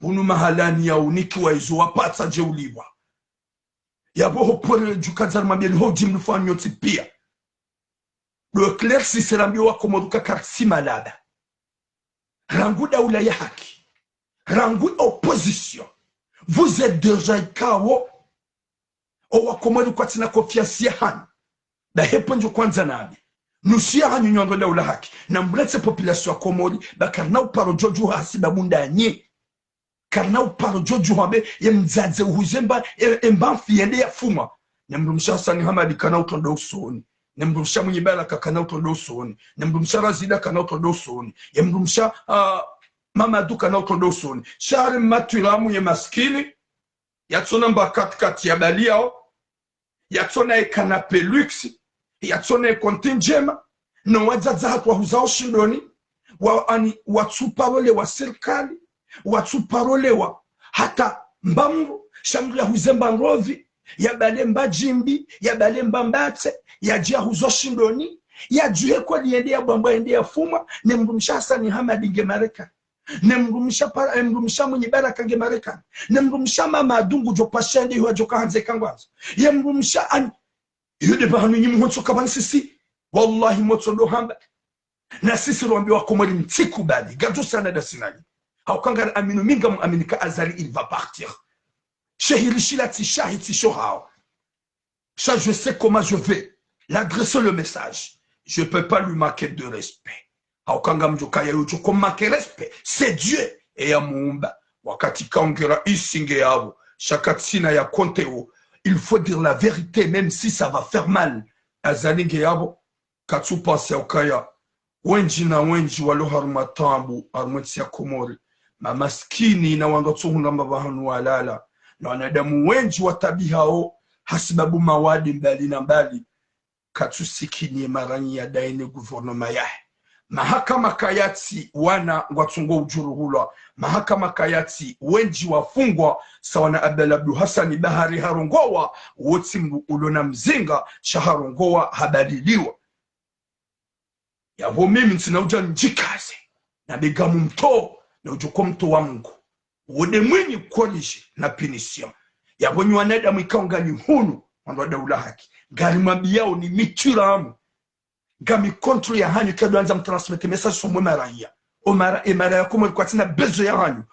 hunu mahalani ya uniki wa izo wapata jeuliwa yabo hopole jukazar mabeli ho jimlu fanyo tipia le clair si serambio wa komoduka karsi malada rangu daula ya haki rangu opposition vous êtes déjà kawo o wa komodu kwa tina confiance ya han da heponjo kwanza nabi nusia hanyu nyondo daula haki na mbretse population ya komodi bakarna uparo joju hasiba bunda nye karna uparo joju hambe ye mzaze uhuzemba embanfi yende ya fuma nemrumsha Hassan Hamadi kana utondo usoni nemrumsha Munyibala kana utondo usoni nemrumsha Razida kana utondo usoni yemrumsha Mamadou kana utondo usoni shari matulamu ye maskini yatsona mbakatkati ya baliao yatsona e kanape luxe yatsona e kontinjema no wazaza hatwa huzao shindoni watu parole wa serikali watu parole wa hata mbamru shamdu ya huzemba nrovi ya balemba jimbi ya balemba mbate ya jia huzo shindoni ya juhe kwa liende ya bamba ende ya fuma nemrumsha Hassan Hamadi nge Marekani nemrumsha Munyibala kange Marekani nemrumsha Mama Adungu jo pashende yuwa jo kahanze kangwazo yemrumsha ani yude bahanu nyimu honso kabani sisi wallahi motsondo hamba na sisi ruambi wa komori mtiku badi gado sana da sinali haukanga aminu minga mu aminika azali il va partir shehirishilati shahiti shohao ça je sais comment je vais l'adresser le message je peux pas lui manquer de respect haukanga mjoka ya yujo kumake respect c'est Dieu et ya muumba wakati kaongera isinge yabo shakatsina ya konteo il faut dire la vérité même si ça va faire mal azalinge yabo katsu passe ukaya wenji na wenji walo harumatambu harumwetsi ya komori mamaskini na wangatsuhunga mabahanu walala na wanadamu wenji watabihao hasibabu mawadi mbali na mbali katsu sikini maranyi ya daine guvernoma yahe mahakama kayati wana ngwatsungo ujuruhulwa mahakama kayati wenji wafungwa sawana Abdul Hassan Bahari harongowa wotsimbu ulona mzinga shaharongowa habadiliwa yabo mimi nsinauja njikaze na begamu mto na ujuko mto wa Mungu wode mwenye kuonishe na pinisio yabo nywanada mwikaungani hunu wando daula haki gari mabiao ni mituramu gami kontro ya hanyu kado anza mtransmete message somo maraya omara emara ya komo kwa tina bezo ya hanyu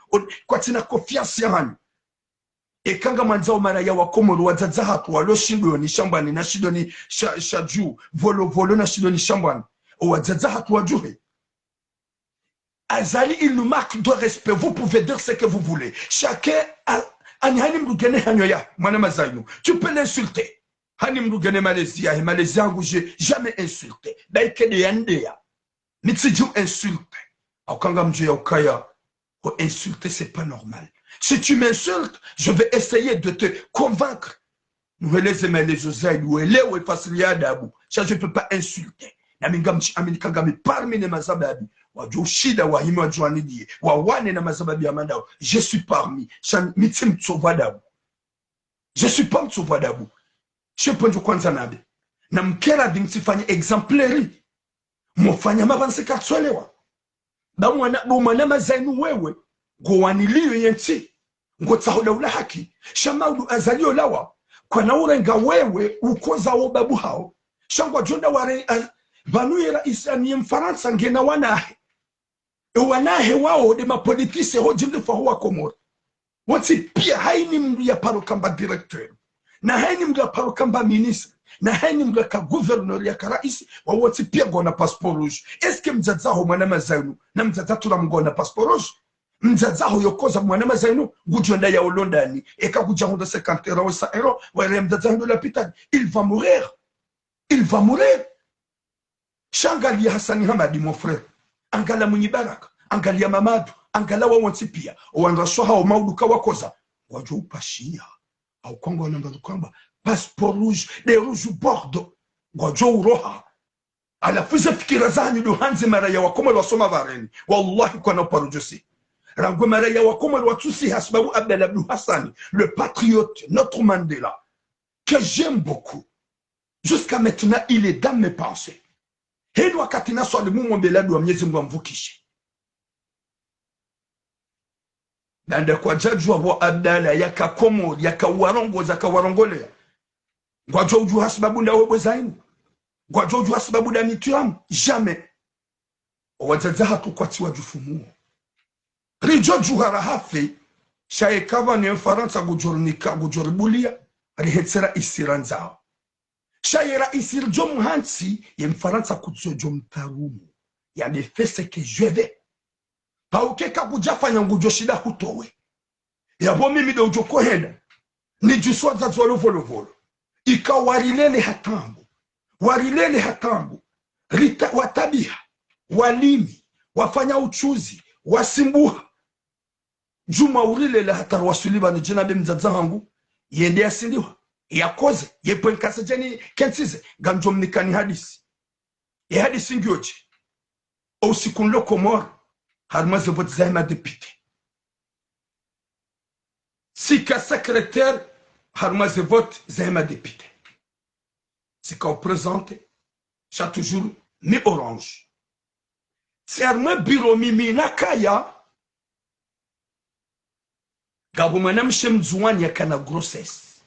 kwa tina confiance ya hanyu ekanga manza omara ya wakomo wazaza hatu walo shindo ni shambani na shindo ni shaju volo na shindo ni shambani wazaza hatu wajuhe azali il nous marque de respect vous pouvez dire ce que vous voulez chacun ani hani mdugene hanyo ya mwana mazainu tu peux l'insulter hani mdugene Malaisie et Malaisie yangu j'ai jamais insulté daike de yandea nitsiju insulte aukanga mje ya ukaya ko insulter c'est pas normal si tu m'insultes je vais essayer de te convaincre nous les aimer les oseilles ou les ou facilier dabu ça je peux pas insulter na mingamchi aminikanga mi parmi les mazababi wajou shida wa himi wajouani diye wa wane na mazababi ya mandao je suis parmi shan mitim tsova dabu je suis pas tsova dabu je ponjo kwanza nabe na mkera dimsifanye exemplary mofanya mabanse katswelewa ba mwana mazainu wewe go waniliyo yenti ngo tsahoda ula haki shamaudu azalio lawa kwa naurenga wewe ukoza wo babu hao shangwa jonda ware vanuyera isani mfaransa ngena wanahe wao de mapolitise ho jimde fa huwa komoro wati pia haini mdu ya paro kamba directeur na haini mdu ya paro kamba ministre na haini mdu ya ka gouverneur ya karaisi wa wati pia gona passeport rouge eske mzazaho mwana mazainu na mzazatu la mgona passeport rouge mzazaho yokoza mwana mazainu gujonda ya olondani eka kujahunda 50 euros sa euro wa mzazaho l'hôpital il va mourir shangalia Hassan Hamadi mon frère angala Munyibala angalia Mamadu angala wa wantipia wanrashoha wa mauduka wakoza wajo upashia au kongo wanambazu kwamba passeport rouge les rouges bordeaux wajo uroha alafuza fikira zanyu duhanzi maraya wakoma wasoma vareni wallahi kwa na parojosi rangwe maraya wakoma watusi hasbabu Abdul Hassan le patriote notre Mandela que j'aime beaucoup jusqu'à maintenant il est dans mes pensées hendo wakati na swali Mungu mbeladu wa Mwenyezi Mungu amvukishe nanda kwa jaju wa Abdala yaka komo yaka warongo za kawarongolea Ngwajua ujua sababu nda wewe zainu. Ngwajua ujua sababu nda mituramu. Jamais. Wazazaha tukwatiwa jufumuo. Rijo juhara hafi. Shaye kava ni mfaransa gujornika gujoribulia. Rihetsera isiranzao. Shaye ra isirjo mhansi. Ye mfaransa kutsojo mtarumu. Ya nefese ke jweve. Paukeka kujafanya ngujoshida hutowe. Ya bomi mida ujoko henda. Ni juswa za zwalo volo volo. Ika warilele hatambu. Warilele hatambu. Rita watabia. Walimi. Wafanya uchuzi. Wasimbuha. Juma urilele hataru wasuliba ni jina bimzaza hangu. Yende ya sindiwa. Ya koze. Yepo nkasa jeni kensize. Ganjom nikani hadisi. Ya hadisi ngioji. Au sikunlo komor. Harmaze vote zahima député. Sika secrétaire, harmaze vote zahima député. Sika représente, chaque toujours, mi orange. C'est harma bureau mimi nakaya. Gabu manam shem zouani ya kana grossesse.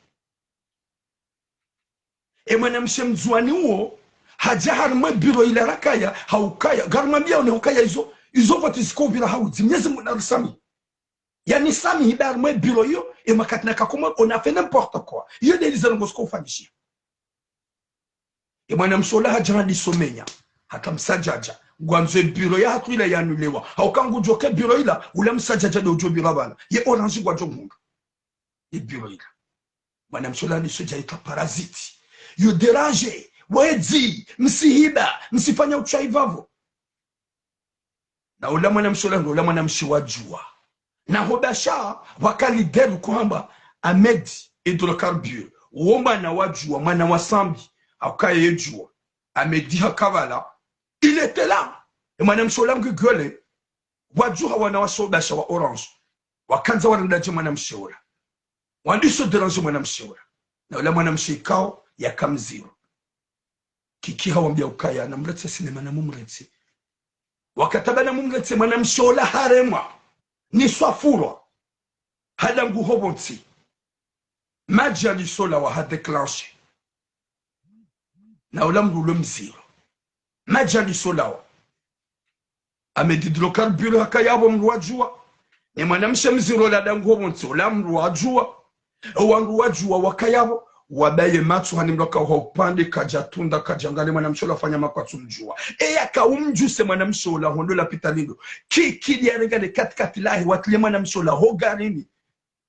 E manam shem zouani uo, haja harma bureau ila rakaya, haukaya, garma bia une haukaya izo vote ziko bila hauzi, mnyezi mnarisami. Yani sami hidar mwe bureau yo, e makatina kakuma, on a fait n'importe quoi. Yo de lizango sko ufanishi. E mwana msola hajana di somenya, haka msajaja, guanzo bureau ya hatu ila ya nulewa. Haukangu joke bureau ila, ula msajaja de ujo bureau bala. Ye oranji guanzo munga. Ye bureau ila. Mwana msola ni soja ita paraziti. Yo déranger, wedi, msihiba, msifanya uchaivavo. Na ula mwana msola ndo ula mwana mshiwajua. Na hobasha wakali deru kwamba Ahmed hydrocarbure. Uomba na wajua, mwana wasambi, haukaye yejua. Ahmed hakavala. Il était là. E mwana msola mgigole. Wajua wana wasobasha wa orange. Wakanza warandaje mwana mshola. Wandiso derange mwana mshola. Na ula mwana mshikao ya kamziro. Kiki hawambia ukaya na mretse sinema na mumretse. Wakataba na mumretse mwana mshola haremwa. Ni swafurwa. Hada nguhobonti. Maji ya lisola wa hadeklanche. Na ulamru lumziro. Maji ya lisola wa. Amedidrokarbure hakayabo mruwajua. Ni mwanamshe mziro la danguhobonti. Ulamru wajua. Uwangu wajua wakayabo. Wabaye matu hanimloka upande kajatunda kajangale mwanamshola fanya makwatu mjua. Eya kaumjuse mwanamshola hondola pitalindo. Kidi ya regale katikati lahi watile mwanamshola hogarini.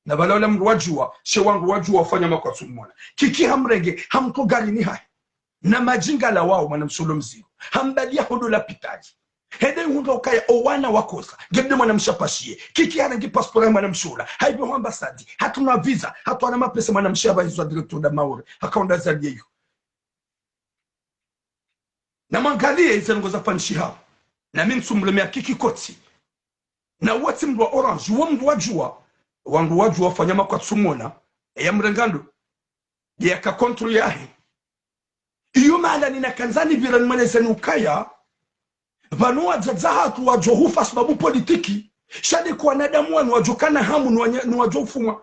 Na bala wala mruwajua, shewangu wajua fanya makwatu mwona. Kiki hamrege, hamko garini hai. Na majinga la wao mwanamshola mziro. Hambadia hondola pitaji. Hede hunga ukaya owana wakosa. Gebde mwanamshapashie. Kiki harangi paspora mwanamshola. Haibu ambasadi. Hatuna visa. Hatuana mapesa mwanamshaba hizo director da maure. Hakaunda zalie yu. Na mangalie hizo ngoza fanshi hao. Na mimi nsumlemea kiki koti. Na wati mdwa orange. Uwa wajua. Wangu wajua fanyama kwa tsumona. Ya mrengando. Ya kakontru yahe. Iyo maala nina kanzani vila mwanezani ukaya. Vanu wadzahatu wajohufa sababu politiki. Shadi kwa nadamu wanu wajokana hamu ni wajofuma.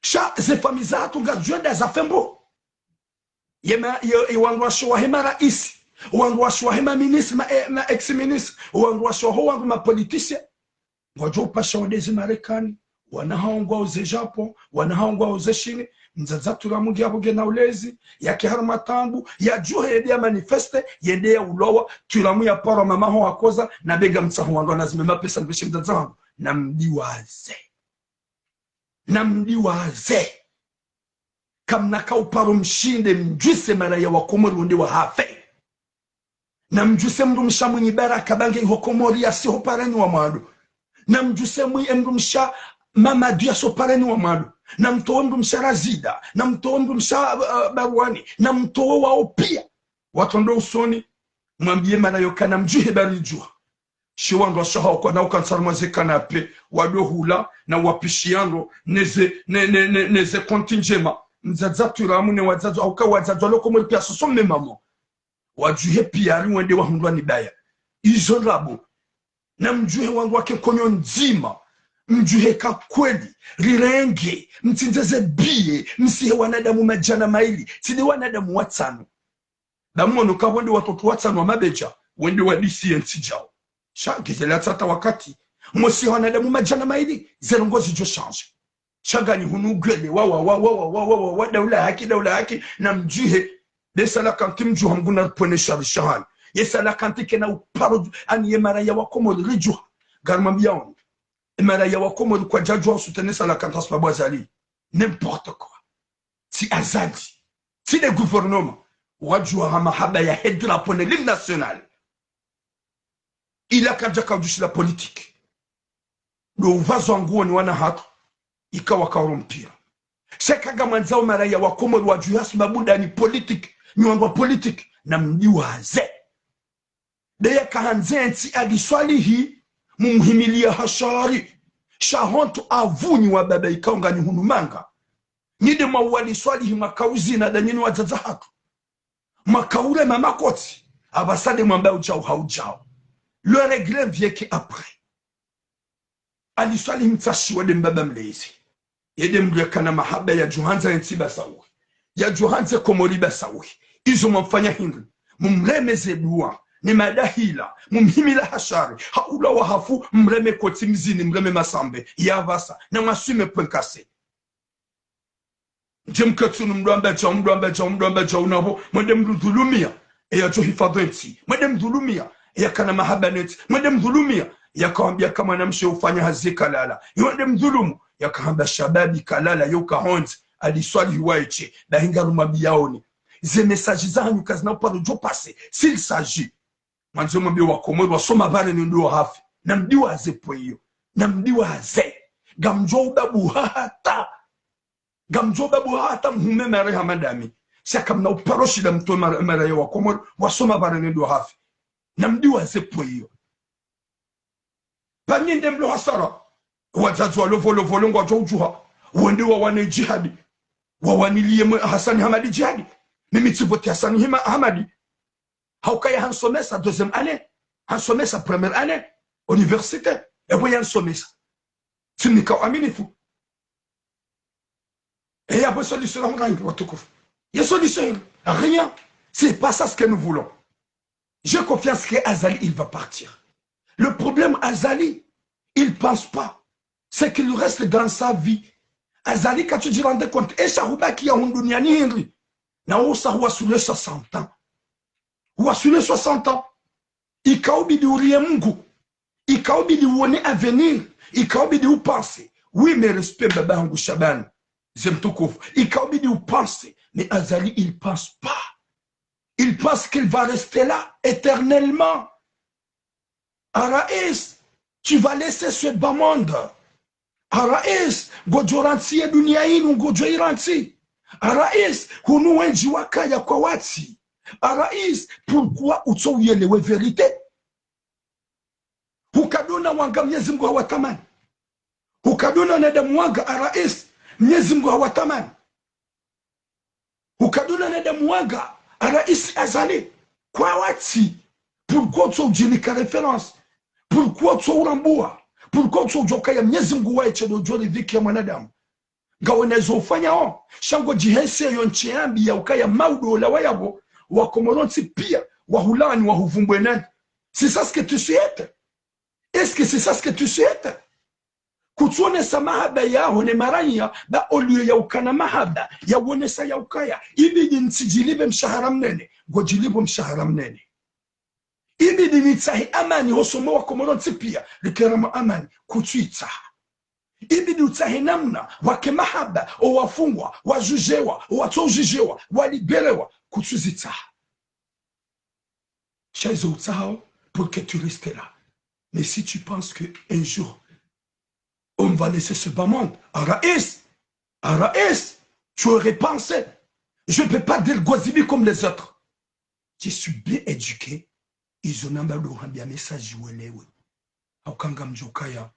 Sha zefamizatu nga juenda za fembo. Wangu washo wahema raisi. Wangu washo wahema minisi ma ex-minisi. Wangu washo wangu ma politisia. Wajopasha wadezi Marekani. Wanahaongwa uze Japo. Wanahaongwa uze Shini. Nzazatu la mungi habuge na ulezi ya kiharu matambu ya juhe yedea manifeste yedea ulowa kilamu ya paro mamaho wakoza na bega mtsahu wangu nazimema pesa nbishe mdazangu na mdiwaze kamnaka uparo mshinde mjuse mara ya wakomoru ndi wa hafe na mjuse mdu msha mwenye baraka bange hokomori ya si hopareni wa madu na mjuse mdu msha mama duya sopareni wa madu na mtowe mdu msharazida, na mtowe mdu mshabaruani, na mtowe wao pia. Watondo usoni, mwambie manayoka na mjuhe barijua. Shiwandu wa shaha kwa na ukansarmaze kanape, wado hula na wapishiano, neze kontinjema. Mzadzatu ramune wadzadzwa, auka wadzadzwa loko mweli pia sosome mamo. Wajuhe pia wende wahundwa nibaya. Izo rabu, na mjuhe wangu wake konyo nzima. mjuheka kweli rirenge mtindeze bie msihe wanadamu majana maili tide wanadamu watano damu kabonde watoto watano wa mabeja wende wadisi ntijao shagezela tata wakati msihe wanadamu majana maili zelongozi jo change shagani hunugele wa daula haki na mjuhe desala kanti mjuha mguna pwene sharishahan yesala kanti kena uparo ani yemara ya wakomo rijuha garmambiaon emara ya wakomo kwa jajwa soutenir sala kantas babu azali n'importe quoi si azali si les gouvernements wajua mahaba ya hedra pone l'hymne national ila kaja kaujushi la politique ndo uvazo nguoni wana hatu ikawa kaorompira shekaga manzao mara ya wakomo wajua sababu ni politique nyongo politique na mdiwaze deye kahanzensi agiswalihi mumhimilia hashari shahonto avunyi wa baba ikaunga ni hunumanga nide mawali swalihi makauzi na danyini wazaza hatu makaure mamakoti abasade mwamba ujao haujao le règle vient que après ali swalihi mtashi wade mbaba mlezi yede mlekana mahaba ya Johanza ntiba sawi ya Johanza komoriba sawi izo mfanya hindu mumremeze dua ni madahila mumhimila hashari haula wahafu mreme koti mzini mreme masambe yavasa na masume pwenkase jemkatunu mdwamba cha unabo mwende mdhulumia ya johifadhenti mwende mdhulumia ya kana mahabaneti mwende mdhulumia ya kawambia kama namshe ufanya hazi kalala mwende mdhulumu ya kahamba shababi kalala yoka honzi aliswali huwaiche na hingaru mabiyaoni ze messages zanyu kazina uparo jo passe s'il s'agit manzo mbi wakomwe wasoma bale ni ndo hafi na mdiwa azepo hiyo na mdiwa aze gamjo babu hata mhume mare hamadami saka mna uparoshi la mto mara ya wakomwe wasoma bale ni ndo hafi na mdiwa azepo hiyo panyinde mlo hasara wazazi walovolo ngo atojuha wende wa wane jihadi wa wanilie Hassan Hamadi jihadi mimi tsiboti Hassan Hamadi haukaya hansomesa deuxième année hansomesa première année université et voyez hansomesa simnika aminifu et il y a pas solution il y a solution rien c'est pas ça ce que nous voulons. J'ai confiance que Azali il va partir. Le problème Azali il pense pas c'est qu'il reste dans sa vie. Azali quand tu te rends compte et ça ruba qui a hundunia ni Henry na osa huwa sule 60 ans wasule 60 ans ikaubidi urie Mungu ikaubidi uone avenir ikaubidi upense oui mais respect baba yangu Shaban zemtukufu ikaubidi upense mais Azali il pense pas il pense qu'il va rester là éternellement. Araïs tu vas laisser ce bas monde. Araïs gojoranti dunia inu gojoiranti. Araïs hunu wenji wakaya kwa wati. Araïs pourquoi utoyelewe vérité? Hukadona wanga Mwenyezi Mungu hawatamani. Hukadona nada mwanga Araïs Mwenyezi Mungu hawatamani. Hukadona nada mwanga Araïs Azali kwa wati. Pourquoi utojinika référence? Pourquoi utorambua? Pourquoi utojokaya Mwenyezi Mungu waiche dojori viki ya mwanadamu? Gawenezo ufanya o shango jihense yo nchiambi ya ukaya maudo la wayabo wakomoronsi pia wahulani wahuvumbwe nani. C'est ça ce que tu souhaites? Est-ce que c'est ça ce que tu souhaites? Kutuone sa mahaba ya hone maranya ba olu ya ukana mahaba ya wone sa ya ukaya ibidi nsijilibe mshahara mnene gojilibo mshahara mnene ibidi nitsahi amani hosomo wakomoronsi pia likerama amani kutuitaha ibidi utahe namna wake mahaba o wafungwa wajujewa watojujewa walibelewa kutuzitaha chaizo utao pour que tu restes là. Mais si tu penses que un jour on va laisser ce bas monde, Araïs, tu aurais pensé, je ne peux pas dire Gwazibi comme les autres. Je suis bien éduqué, ils ont un message jouelewe aukanga mjokaya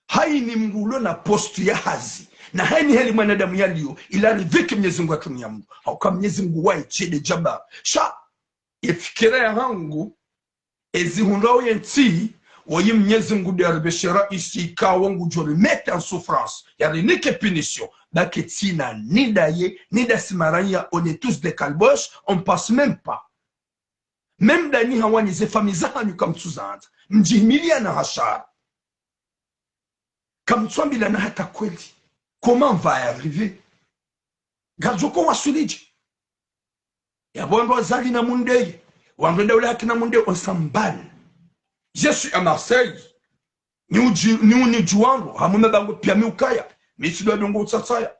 haini mgulo na postu ya hazi na haini heli mwanadamu yaliyo ilali viki Mwenyezi Mungu atumia Mungu hauka Mwenyezi Mungu waichede jaba sha ifikira ya hangu ezihundao yenti woyi Mwenyezi Mungu deribeshera isi ikawa ngujori mette en souffrance yari nike punition bake tina nida ye nida simaranya, on est tous des calboches, on passe même pas. Même dani hawani ze famille zahanyu kam tuzanza mjihimilia na hashara kam tswambila na hata kweli. Comment va y arriver? Gajoko wasuliji ya bondo zali na mundeye wangenda ule haki na mundeye on s'emballe. Je suis à Marseille ni ujuangu hamume bango pia mi ukaya misi doa dongo utsataya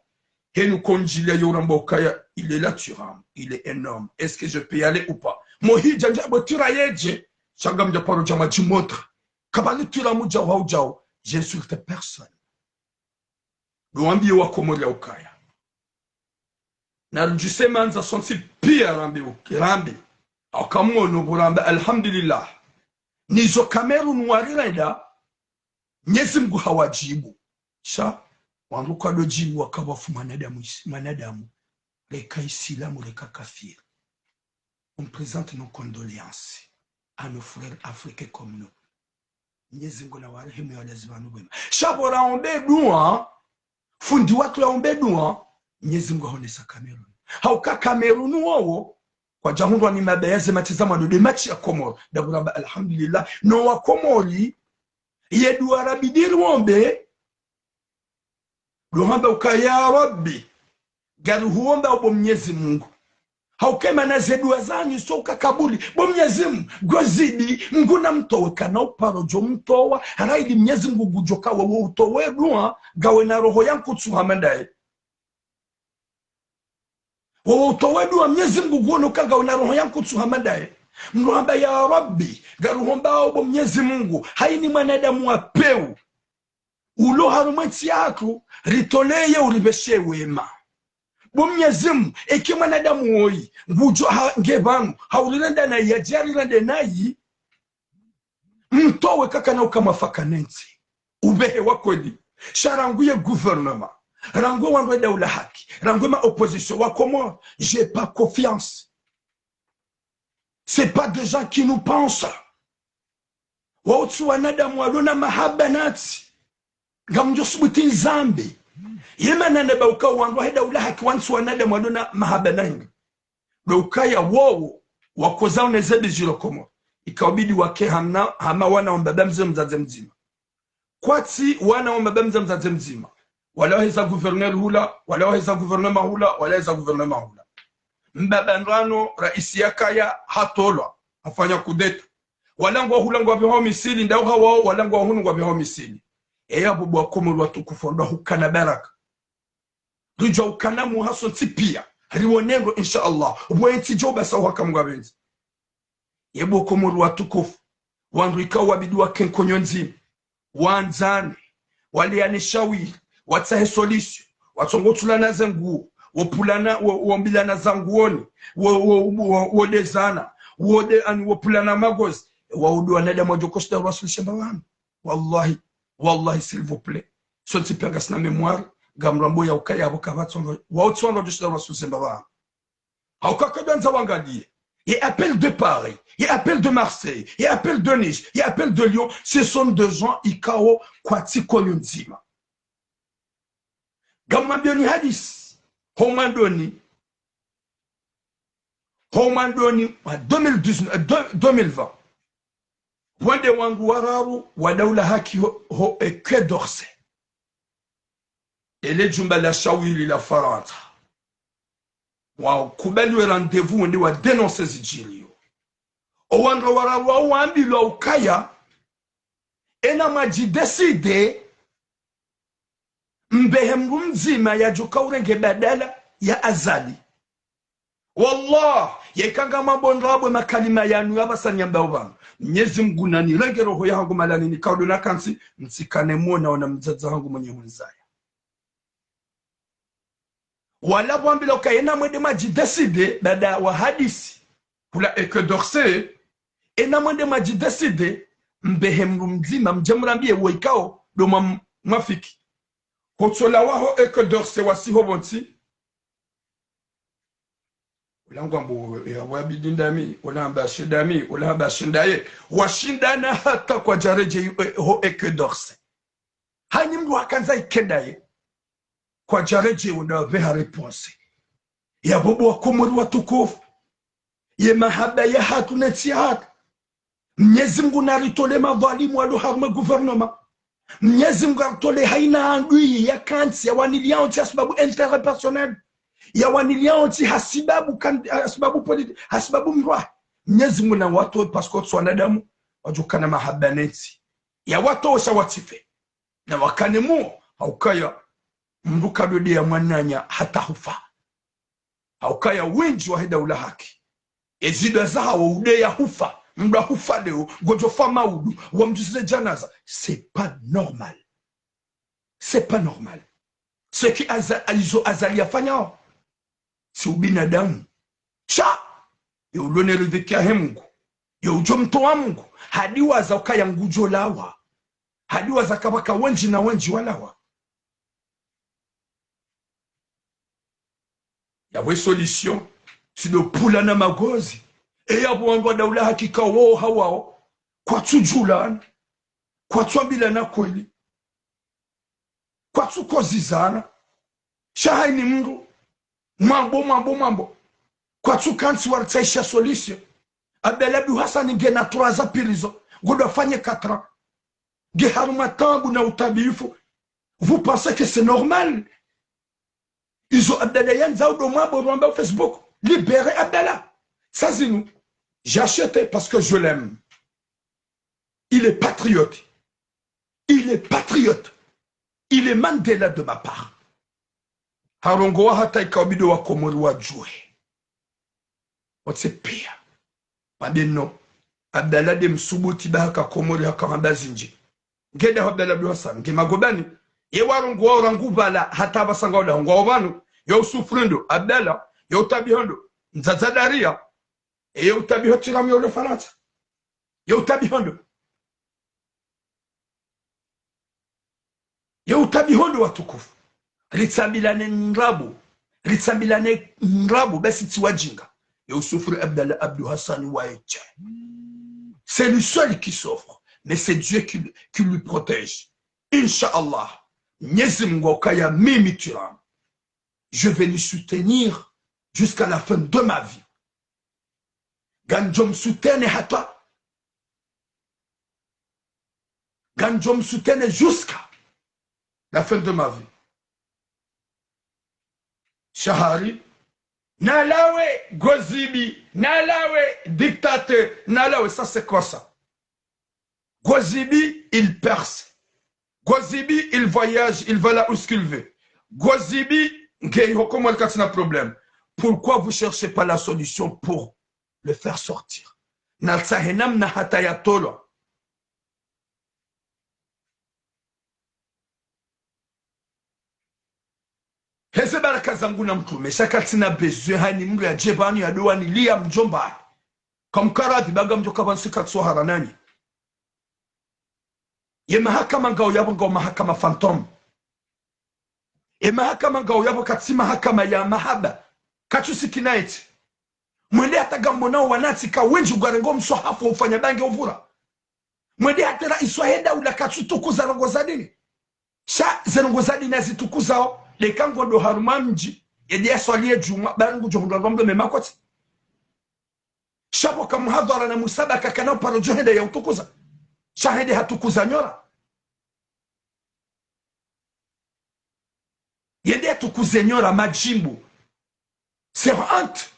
henu konjilia yoramba ukaya. Il est là turam, il est énorme. Est-ce que je peux y aller ou pas? Mohi janja botira yeje chagam ja paro jama jimotra kabali tiramu jawa ujao. J'insulte personne. Luambi wa komoria ukaya na rujise manza sonsi pia rambi akamono buramba. Alhamdulillah nizo Kamerun warirenda Mwenyezi Mungu hawajibu sha wanguka dojibu wakawafu manadamu leka isilamu leka kafir. On présente nos condoléances à nos frères africains comme nous. Mwenyezi Mungu na warehemu ya lazima wema shabora ombe dua fundi watu ya ombe dua. Mwenyezi Mungu honesa Kamerun hauka Kamerun wao kwa jahundwa ni mabayaze matizama de match ya Komoro dabura. Alhamdulillah no wa Komori yedu arabidiri wombe luhamba ukaya Rabbi garu huomba obo Mwenyezi Mungu haukema na zedu azanyu soka kabuli bo Mwenyezi Mungu gozidi nguna mtowe kana uparo jo mtowa haraidi Mwenyezi Mungu gujoka wewe utowe dua gawe na roho yangu tsuhamandae wewe utowe dua Mwenyezi Mungu guono kaga na roho yangu tsuhamandae mruhamba ya Rabbi garu homba obo Mwenyezi Mungu haini mwanadamu apeu ulo harumati yako ritoleye uribeshe wema bo Mwenyezi Mungu eki mwanadamu oyi ngujo ngebanu haulirenda na yajari rende nayi mtowe kaka na ukamafaka nenzi ubehe wakodi sharanguye gouvernement rango wango daula haki rango ma opposition wakomo. J'ai pas confiance. C'est pas des gens qui nous pensent. Wautu wanadamu walona mahabanati gamjo subuti zambi yemana neba ukawa wangu heda ulahaki wansu wanadamu walona mahabanani ukaya wowo wakozao nezebe jiro komo ikawabidi wake hama wana wambaba mzaze mzima kwati wana wambaba mzaze mzima wala waheza gouverneur hula wala waheza gouvernement hula wala waheza gouvernement hula mbaba nrano raisi ya kaya hatolwa afanya kudeta walangu wa hulangu wa biho misili ndao hawa walangu wa hunu wa biho misili eya bubu wa komo watukufu ndo hukana baraka rujwa ukana muhaso tipia riwonengo insha Allah ubuenti joba sa wakamu wa benzi yebu komo watukufu wandu ikawa wabidu wa kenkonyo nzimi wanzani waliani shawiri watahe solisio watongotulana zengu wopulana wombilana zanguoni wodezana wode ani wopulana magozi waudu wanada mojokosta rasul shabawan. Wallahi s'il vous plaît sonti pergas na mémoire gamrambo ya ukaya abokavatso wautsongo de rasul shabawan haukaka danza wangadie. Il appelle de Paris, il appelle de Marseille, il appelle de Nice, il appelle de Lyon. Ce sont des gens ikao kwati konyunzima. Gamambioni hadis, homandoni wa 2020. Wande wangu wararu wadaula haki ho eke dorse. Ele jumba la shawili la faranta. Wa kubaliwe rendez-vous wende wa denonse zijilio. Owandra wararu wa uambi lo ukaya ena maji decide mbehembu mzima ya juka urenge badala ya azali. Wallah yekanga mabondrabwe makalima yanu yabasanyamba obama Mwenyezi Mungu nani renge roho yangu malani nikaudo na kansi msikane muona wana mzaza wangu mwenye hunzaya wala bwambila ukayena mwede maji decide bada wa hadisi kula eke dorse ena mwede maji decide mbehembu mzima mjemurambie woikao do mwafiki kotola waho eke dorse wasi hobonti Langwambo ya wabidindami ulamba shindami ulamba shindaye washindana hata kwa jareje ho ekedorse hani mdu akanza ikedaye kwa jareje unaveha reponse ya bobo wa komori watukufu ye mahaba ya hatu neti hatu Mwenyezi Mungu naritole madhalimu walo harma gouvernement Mwenyezi Mungu aritole haina andui ya kanti ya wanilianti ya sababu interpersonnel ya wanilianti hasibabu politi hasibabu mrwa Mwenyezi Mungu na watu pasko wanadamu wajukana mahaba neti ya watu washawatife na wakanemu haukaya mruka dodi ya mwananya hata hufa haukaya winji wa hida ula haki ezida zahawa ude ya hufa mda hufa leo gojofa maudu wa mjuzile janaza c'est pas normal ce qui azalia fanyao si ubinadamu cha yo ulone ridhikia Mungu yo ujo mtoa Mungu hadi waza ukaya ngujo lawa hadi waza kabaka wenji na wenji walawa yawe solution sido pula na magozi eya buangwa daula hakika wao hawao kwa tujulana kwa twambila na kweli kwa tukozizana shahaini mndu mambo kwa tukansi wartaisha solution Abdelabi Hassan ngena turaza pirizo godo fanye 4 ans ge haruma tangu na utabifu vous pensez que c'est normal ils ont Abdallah Yanza au moins au Facebook libérer Abdallah ça c'est nous j'ai acheté parce que je l'aime il est patriote il est Mandela de ma part harongo hata ikabido wa Komori wajue pia madeno Abdallah de msubuti baka Komori hakamba zinji ngeda Abdallah Hassan ngimagobani ye warongo orangubala hata basanga oda ngo banu yo sufrindo Abdallah yo tabihondo nzazadaria yo tabihotira myo le Faransa yo tabihondo watukufu litsambilane nrabu basi tiwajinga yo sufri Abdallah Abdou Hassan Waeche c'est lui seul qui souffre mais c'est Dieu qui lui protège Inch'Allah Mwenyezi Mungu akaya mimi turam je vais lui soutenir jusqu'à la fin de ma vie ganjom soutene hata ganjom soutene jusqu'à la fin de ma vie Shahari Nalawe Gozibi Nalawe dictateur Nalawe ça c'est quoi ça Gozibi il perce Gozibi il voyage il va là où ce qu'il veut Gozibi comment il y a un problème pourquoi vous cherchez pas la solution pour le faire sortir Nalsahenam na hatayatolo Heze baraka zangu na mtume shakati na besoin hani mungu ya jebani ya doa ni liya mjomba kamkara vibaga mjoka bansika tsohara nani ye mahakama ngao yabo ngao mahakama phantom ye mahakama ngao yabo kati mahakama ya mahaba kachusi kinaiti mwende hata gambo nao wanati ka wenji ugarengo msohafu ufanya bange uvura mwende hata raiswa heda ula kachutukuza rongozadini sha zenongozadini nazitukuzao lekango do harumamji yedi aswalie juma bangu johunda rombe memakoti shabo kama hadhara na musabaka kanao paro johenda ya utukuza shahidi hatukuza nyora yedi hatukuze nyora majimbo c'est honte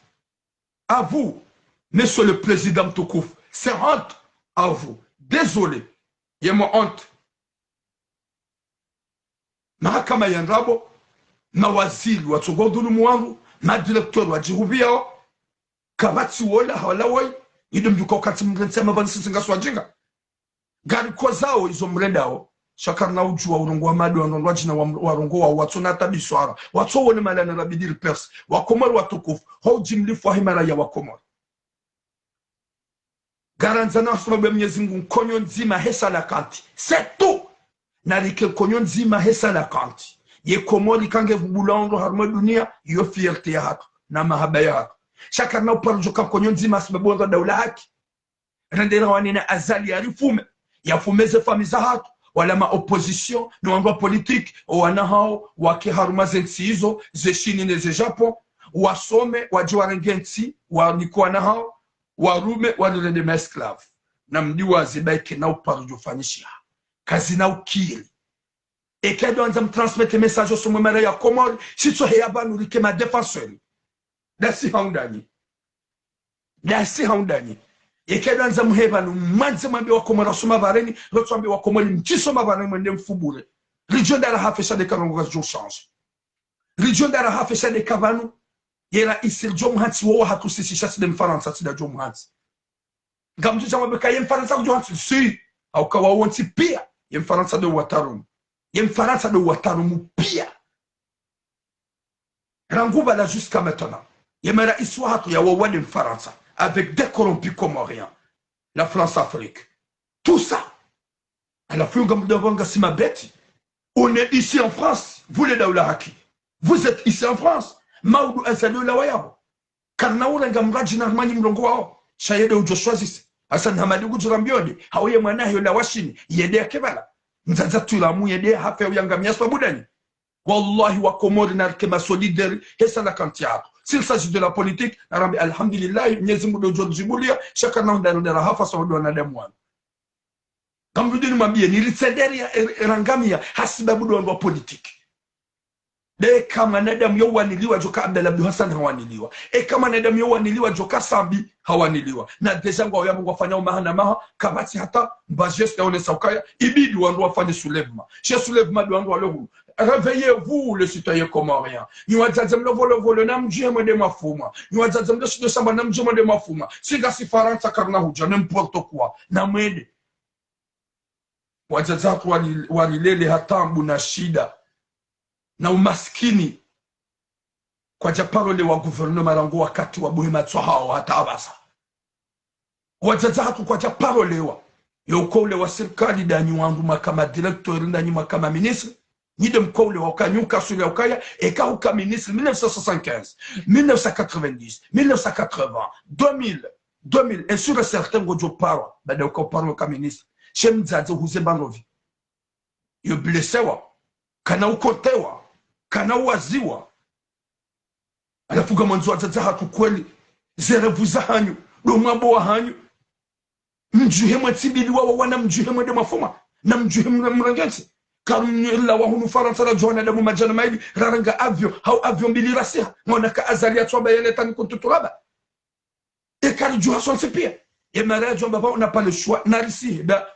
à vous monsieur le président Toukouf c'est honte à vous désolé yemo honte mahakama ya Nrabo mawaziri watsogodulu mwangu madirektori wajihubia kabati wola hawalawai ido mjuko kati mrensema bansisinga swajinga gari kwa zao izo mredao shakar na ujua urongo wa madu wanonwaji na warongo wa watona tabiswara watso wone malana rabidil pers wakomar watukufu hoji mlifu wahimara ya wakomar garanzana wasababu ya Mwenyezi Mungu konyo nzima hesa la kanti c'est tout narike konyo nzima hesa la kanti ye Komori kange vubulando harma dunia yo fierté ya hatu na mahaba ya hatu shaka na uparujo kankonyo nzima sababu ndo daula haki rendera wanena azali arifume yafumeze famiza hatu wala ma opposition no wangwa politique wana hao wakiharuma zensi hizo ze Chine ne ze Japon wasome wajiwarengensi walikuwa na hao warume walirende mesclave na mdiwa zibaike na uparujo fanisha kazi na ukiri ekedo anza mtransmete message so mwemere ya Komori sitso heya banu rike ma défenseur dasi haundani ekedo anza muheba no manze mambe wa Komori soma bareni rotsombe wa Komori mchisoma bareni mwende mfubule region dara hafesha de kanongo jo change region dara hafesha de kavanu yera isil jom hati wo hatu sisi shasi de mfaransa sida jom hati ngamtu chama beka yem faransa jom hati si au kawa wonti pia yem faransa de watarum yem faransa de watarum pia ranguba la jusqu'à maintenant yemera iswa hatu ya wawade mfaransa avec des corrompus comoriens la France-Afrique tout ça à la fin de sima beti on est ici en France vous les daoula haki vous êtes ici en France Maudou azali la wayabo kana ulenga mraji na manyi mlongo wao shayede ujoshwazisi Hassan Hamadi kujurambioni hawaye mwanahe la washini yede akebala nzaza tulamu yede hafe uyangamia swabudani wallahi wa Komori na kema solidaire hesa na kantiato s'il s'agit de la politique narambi alhamdulillah Mwenyezi Mungu ndio jibulia shaka na ndara hafa sababu na demwana kamrudini mwambie nilisenderia rangamia hasibabu ndo politique de kama nadam yo waniliwa joka Abdallah Abdul Hassan hawaniliwa kama nadam yo waniliwa joka Sambi hawaniliwa na deja ngo yabo wafanya mahana maha kabati hata mbajeste one saukaya ibidi wandu wafanye soulèvement chez soulèvement wandu walo réveillez-vous les citoyens comoriens ni wadzazem lo volo na mjemo de mafuma ni wadzazem lo sido samba na mjemo de mafuma singa si Faransa karna huja n'importe quoi na mwende wadzazatu walilele hatambu na shida na umaskini kwa japarole wa gouvernement rango wakati wa buhima tsohao hata abasa wajazatu kwa japarole wa yokole wa serikali danyu wangu makama directeur ndanyu makama ministre nide mkole wa kanyuka sule ukaya eka uka ministre 1975 1990 1980 2000 et sur certains gojo power bada uka power ka ministre shemzazo huzembangovi yo blessewa kana ukotewa kana waziwa alafuga mwanzo ataza hatu kweli zerevuza hanyu do mwabo wa hanyu mjuhe mwatibili wa wana mjuhe mwede mafuma na mjuhe mrangensi karunila wa hunu Faransa la joana da mumajana maili raranga avion mbili rasia ngona ka azali atsoba yeleta ni kuntuturaba kari juha sonse pia mara jomba ba on n'a pas le choix narisi da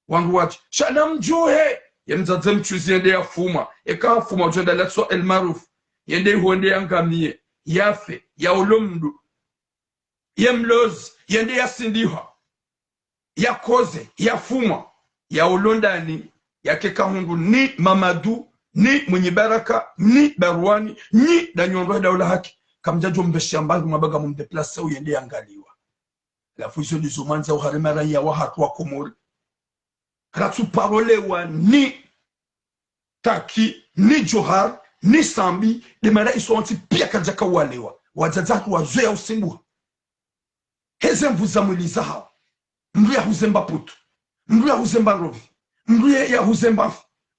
wangu wachi shana mjuhe yemzaze mchuzi yende ya fuma eka fuma ujenda letso el maruf yende huende yangamie yafe ya olomdu yemloz yende ya sindiha ya koze ya fuma ya olondani ya kekahundu ni Mamadou ni mwenye baraka ni Barwani ni danyondo daula haki kamjajo mbeshambazi mabaga mumdeplace uyende yangaliwa la fusion du zomanza uharemara ya wahatu wa Komori ratu parole wa ni Taki ni Johar ni Sambi de mara isonti pia kajaka walewa wazazatu wazoea usimbuha heze mvuzamuliza hao mru ya huzemba putu mru ya huzemba rovi mru ya huzemba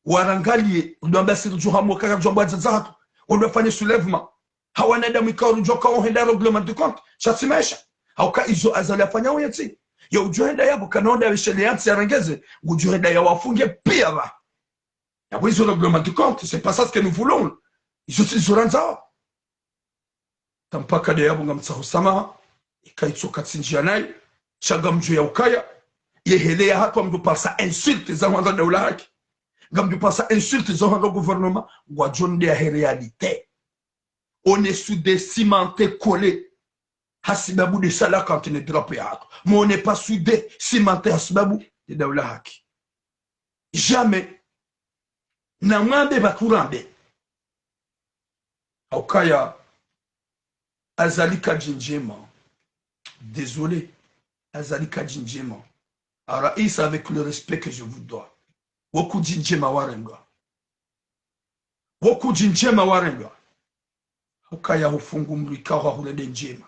warangalie udwamba siru juhamu wakaka jomba wazazatu wadwafanya soulèvement hawana damu ikawa rujoka ohenda reglement de compte shatimesha hauka izo azali afanya uyeti ya ujuhenda yabo kanonda ya wishele yanti ya rengeze ujuhenda ya wafunge pia ba ya wizo reglement de compte c'est pas ça ce que nous voulons izo ranzao tampaka de yabo ngamtsahu sama ikaitsoka tsinjianai shaga mju ya ukaya yehelea hatu mdu pasa insulte za wanda daula haki ngamdu pasa insulte za wanda gouvernement wajonde ya réalité on est soudé cimenté collé hasibabu de sala quand on est drapé à mais on n'est pas soudé cimenté hasibabu de daula haki jamais na mwambe bakurambe aukaya azalika jinjema désolé azalika jinjema Araïs avec le respect que je vous dois woku jinjema warenga woku jinjema warenga aukaya hufungu mrikawa hulede njema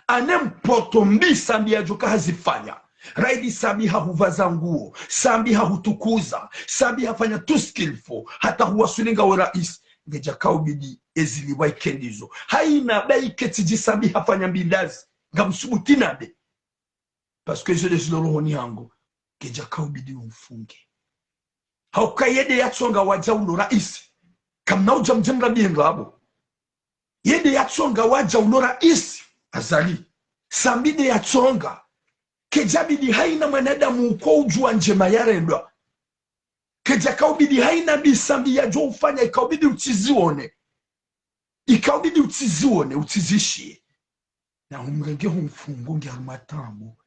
anempoto mbi sambi ya joka hazifanya. Raidi sambi hahuvaza nguo, sambi hahutukuza, sambi hafanya tu skillful, hata huwasulinga wa rais. Ngeja kaubidi ezili wa ikendizo. Haina bai ketiji sambi hafanya mbidazi. Ngamusubuti nabe. Parce que je les loroni hango. Ngeja kaubidi umfunge. Haukayede ya tsonga waja ulo rais. Kamna uja mjemra bienrabo. Yede ya tsonga waja ulo rais. Azali. Sambide ya tsonga. Kejabidi haina mwanadamu uko ujua njema ya rendwa. Keja kaubidi haina bisambi ya jo ufanya ikaubidi utizione. Ikaubidi utizione, utizishie. Na umrenge humfungu ngi harumatambu.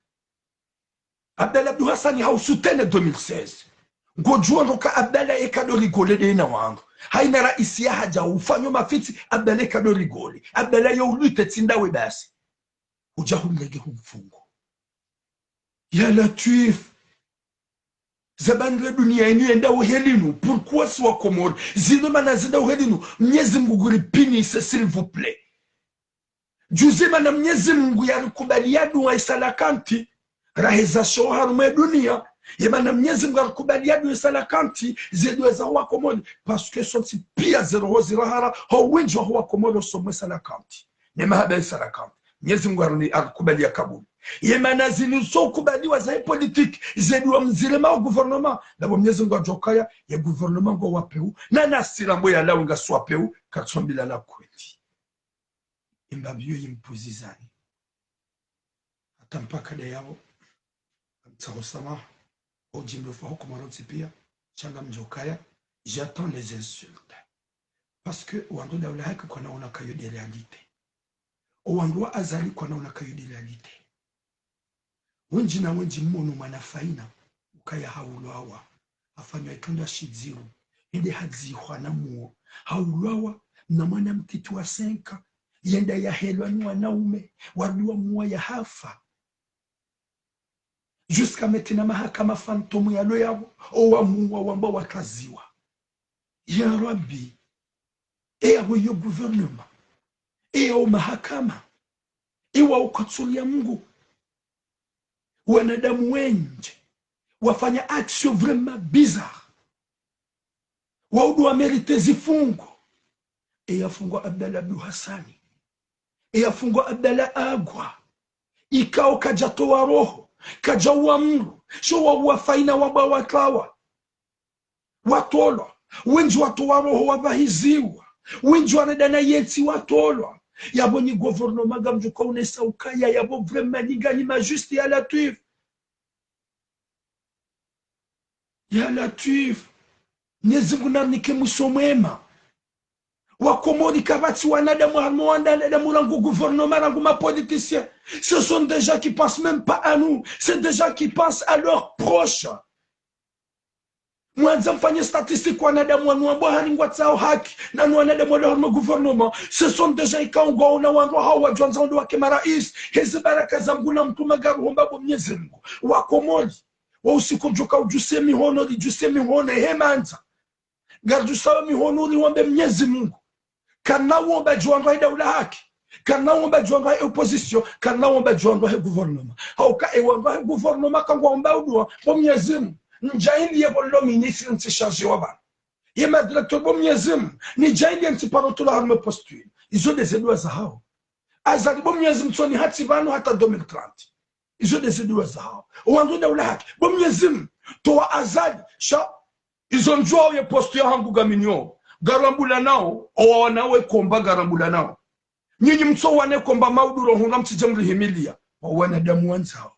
Abdallah Abdou Hassani hausutene 2016. Ngojua ndoka Abdallah ekado rigole de ina wangu. Haina raisi ya haja ufanyo mafiti Abdallah ekado rigole. Abdallah ya ulute tindawe basi. Uja umrenge humfungu. Ya Latif. Zabandre dunia inu enda uhelinu. Pourquoi soit Comore? Zinema na zenda uhelinu. Mnyezi Mungu ripinise s'il vous plaît. Juzema na Mwenyezi Mungu yalikubaliana wa isalakanti. Rahizasho harume dunia. Yema na Mwenyezi Mungu yalikubaliana wa isalakanti. Zedweza huwa Comore. Parce que sonti pia zero hozi rahara. Hawinjwa huwa Comore somwe isalakanti. Nema haba isalakanti. Mwenyezi Mungu alikubaliana Kabuli. Yemana zilizo kubaliwa za politique zedwa mzilema wa gouvernement nabo Mwenyezi Mungu ajokaya ya gouvernement ngo wapeu na nasira mbo ya lawo ngaswa peu katsombila la kweli imbabyo yimpozizani atampaka da yao mtsarosama ojimbo fa hokomaroti pia changa mjokaya j'attends les insultes parce que wando dawla haka kwa naona kayo de réalité wando azali kwa naona kayo de réalité. Wenji na wenji mmono mwanafaina ukaya haulawa afanywa itunda shidziru ende hadzihwa na muo haulawa na mwana mtitu wa senka yenda ya helwa ni wanaume waruwa muwa ya hafa jusqu'à maintenant mahakama fantomu ya loyawo owa muwa wamba wakaziwa ya Rabbi ea huyo gouvernement ea o mahakama ewa ukatsulia Mungu. Wanadamu wengi wafanya action vraiment bizarre. Waudu wa merite zifungo. Yafungwa Abdallah Abdou Hassani. Yafungwa Abdallah Agwa. Ikao kajatoa roho. Kajawa mru. Showa wafaina waba watawa. Watolwa. Wenji watoa roho wabahiziwa. Wenji wanadana yeti watolwa. Yabo ni gouvernement gamju kaunesa ukaya yabo vraiment ni gani majusti ya Latif. Ya Latif. Nyezinguna nike musomema. Wakomori kabati wanadamu harmoanda nadamu rangu gouvernement rangu ma politiciens. Ce sont des gens qui pensent même pas à nous. C'est des gens qui pensent à leurs proches. Mwanza mfanye statistique wanadamu wanuambo haringwa tsao haki na wanadamu wale gouvernement. Ce sont des gens qui ont na wandu hawa jonza ndu wake marais. Hizi baraka za Mungu na mtuma garu homba bo Mwenyezi Mungu. Wakomori wa usiku joka ujuse mihono lijuse mihono hemanza. Gardu sawa mihono liwambe Mwenyezi Mungu. Kana womba juanga daula haki. Kana womba juanga opposition, kana womba juanga gouvernement. Hauka womba gouvernement kangwa womba udwa bo Mwenyezi Mungu. Njaili ya bolo ministre nti chargé wabana. Yema directeur bo Mwenyezi Mungu. Ni jaili nti parotula harme postule. Izo des edwa za hao. Azali bo Mwenyezi Mungu ni hati banu hata 2030. Izo des edwa za hao. Wandu daula haki. Bo Mwenyezi Mungu toa azali sha izo njua ya postule hangu gaminyo. Garambula nao o wanawe komba garambula nao. Nyinyi mso wane komba mauduro hunga mtijamri himilia. Wanadamu wanzao.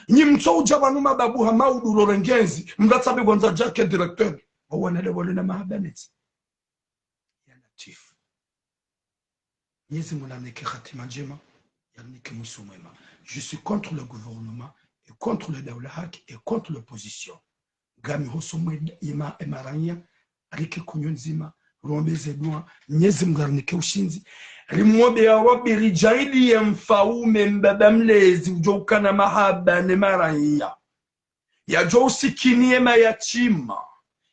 Nyi mto ujabanu mababu ha mauduro rengenzi mdatsabe gwanza jake directeur wanadamu wale na mahabaneti ya Latif. Nyezi mwanameke khatima njema ya nike musumema. Je suis contre le gouvernement et contre le daula haki et contre l'opposition. Gami hosomwe ima emaranya rike kunyonzima rombeze dua Nyezi mgarnike ushinzi rimwobe ya Rabbi rijaili ya mfaume mbaba mlezi ujokana mahaba ne maranya ya jo usikinie mayatima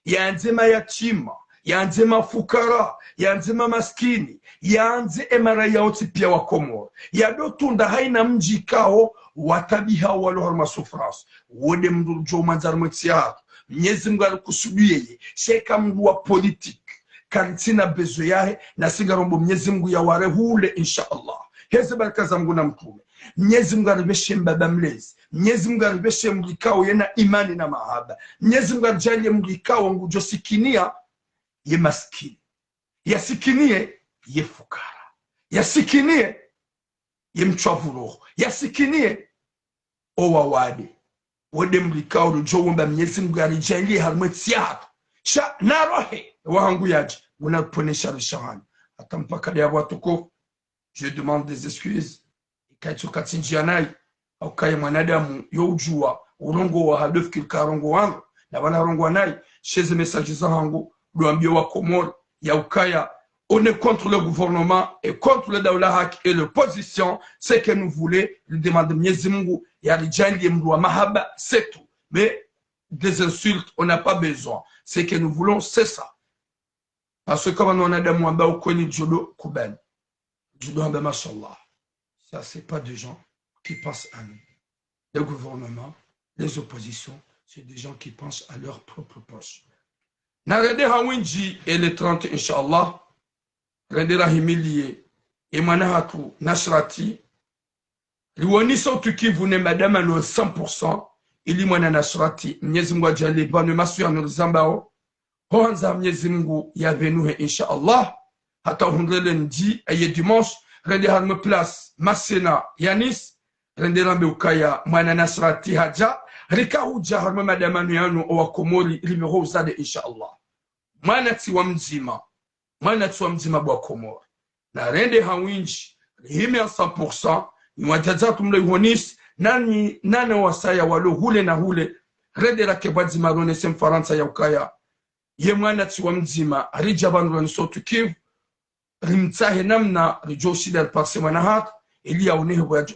ya nze mayatima yanze mafukara, yanze maskini, yanze emara yaoti pia wa Komoro. Yado tunda haina mji kao watabiha walo harma sufras. Wode mdu jo manzar mwetiato. Mnyezi Mungu alikusudiye sheka Mungu wa politik karitina bezo yahe na singarombo Mwenyezi Mungu ya ware hule insha Allah. Heze baraka za Mungu na mtume. Mwenyezi Mungu alibeshe mbaba mlezi. Mwenyezi Mungu alibeshe mlikao yena imani na mahaba. Mwenyezi Mungu alijalie mlikao ngujo sikinia ye maskini. Yasikinie ye fukara. Yasikinie ye mchavu roho. Yasikinie owa wade. Wode mlikao rujo wamba Mwenyezi Mungu alijalie harumeti yako. Sha narohe wahangu yaji. Unaponesha rishahani. Hata mpaka ya watuko. Je demande des excuses. Kaito katinjianai. Au kaya mwanadamu yojua. Urongo wa hadof kilkarongo wangu. Na wana rongo wanai. Chez messages zangu. Luambia wa Komoro. Ya ukaya. On est contre le gouvernement et contre le Daoulahak et l'opposition. Ce que nous voulons, lui demande Mwenyezi Mungu, Yarijali Mdoua Mahaba, c'est tout. Mais des insultes, on n'a pas besoin. Ce que nous voulons, c'est ça. Parce que comme on a des Mouamba au Koni Djodo Kouben, Djodo Amba Mashallah, ça c'est pas des gens qui pensent à nous. Le gouvernement, les oppositions, c'est des gens qui pensent à leur propre poche. Narede Hawinji et les 30, Inch'Allah, Rendera Himilie, et Manahatu, Nasrati, Liwani Sautuki, vous n'êtes madame à 100%, il y a Nasrati, Nyezimwa Djali, Banu Masuya Nuzambao, Hohanza Nyezimgu, Yavenu, Inch'Allah, Hata Hundrelen dit, et dimanche, Rendera me place, Masena, Yanis, Rendera Beukaya, Mana Nasrati Hadja, Rika Hudja, Harma Madame Anuanu, Owa Komori, Limero Zade, Inch'Allah. Manati wa mzima. Manati wa mzima bwa Komoro. Na rende hawinji. Hime ya 100%. Ni wajazatu mle uhonis. Nane wasaya walo hule na hule. Rende la kebazi marone sem Faransa ya ukaya. Ye manati wa mzima. Rijabandu wa nisotu kivu. Rimtsahe namna rijoshida alparse manahat. Ili ya unehe boyajo.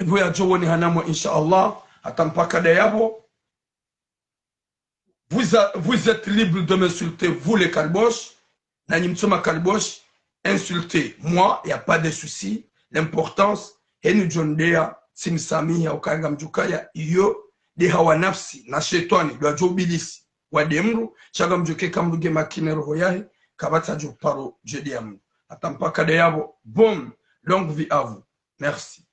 Boyajo wone hanamo inshallah. Atampaka dayabo. Vous êtes libre de m'insulter, vous les Kalbosh. Nanimtsoma Kalbosh, insultez moi, il n'y a pas de souci. L'importance, Henu Jondea, Simsami, Okanga Mjukaya, Iyo, de Hawanafsi, na Shetani, de Jobilisi, Wademru, Chagamjuke Kambuge Makine Royahi, Kabata Juparo, Jediamu. Atampaka Deyabo, bon, longue vie à vous. Merci.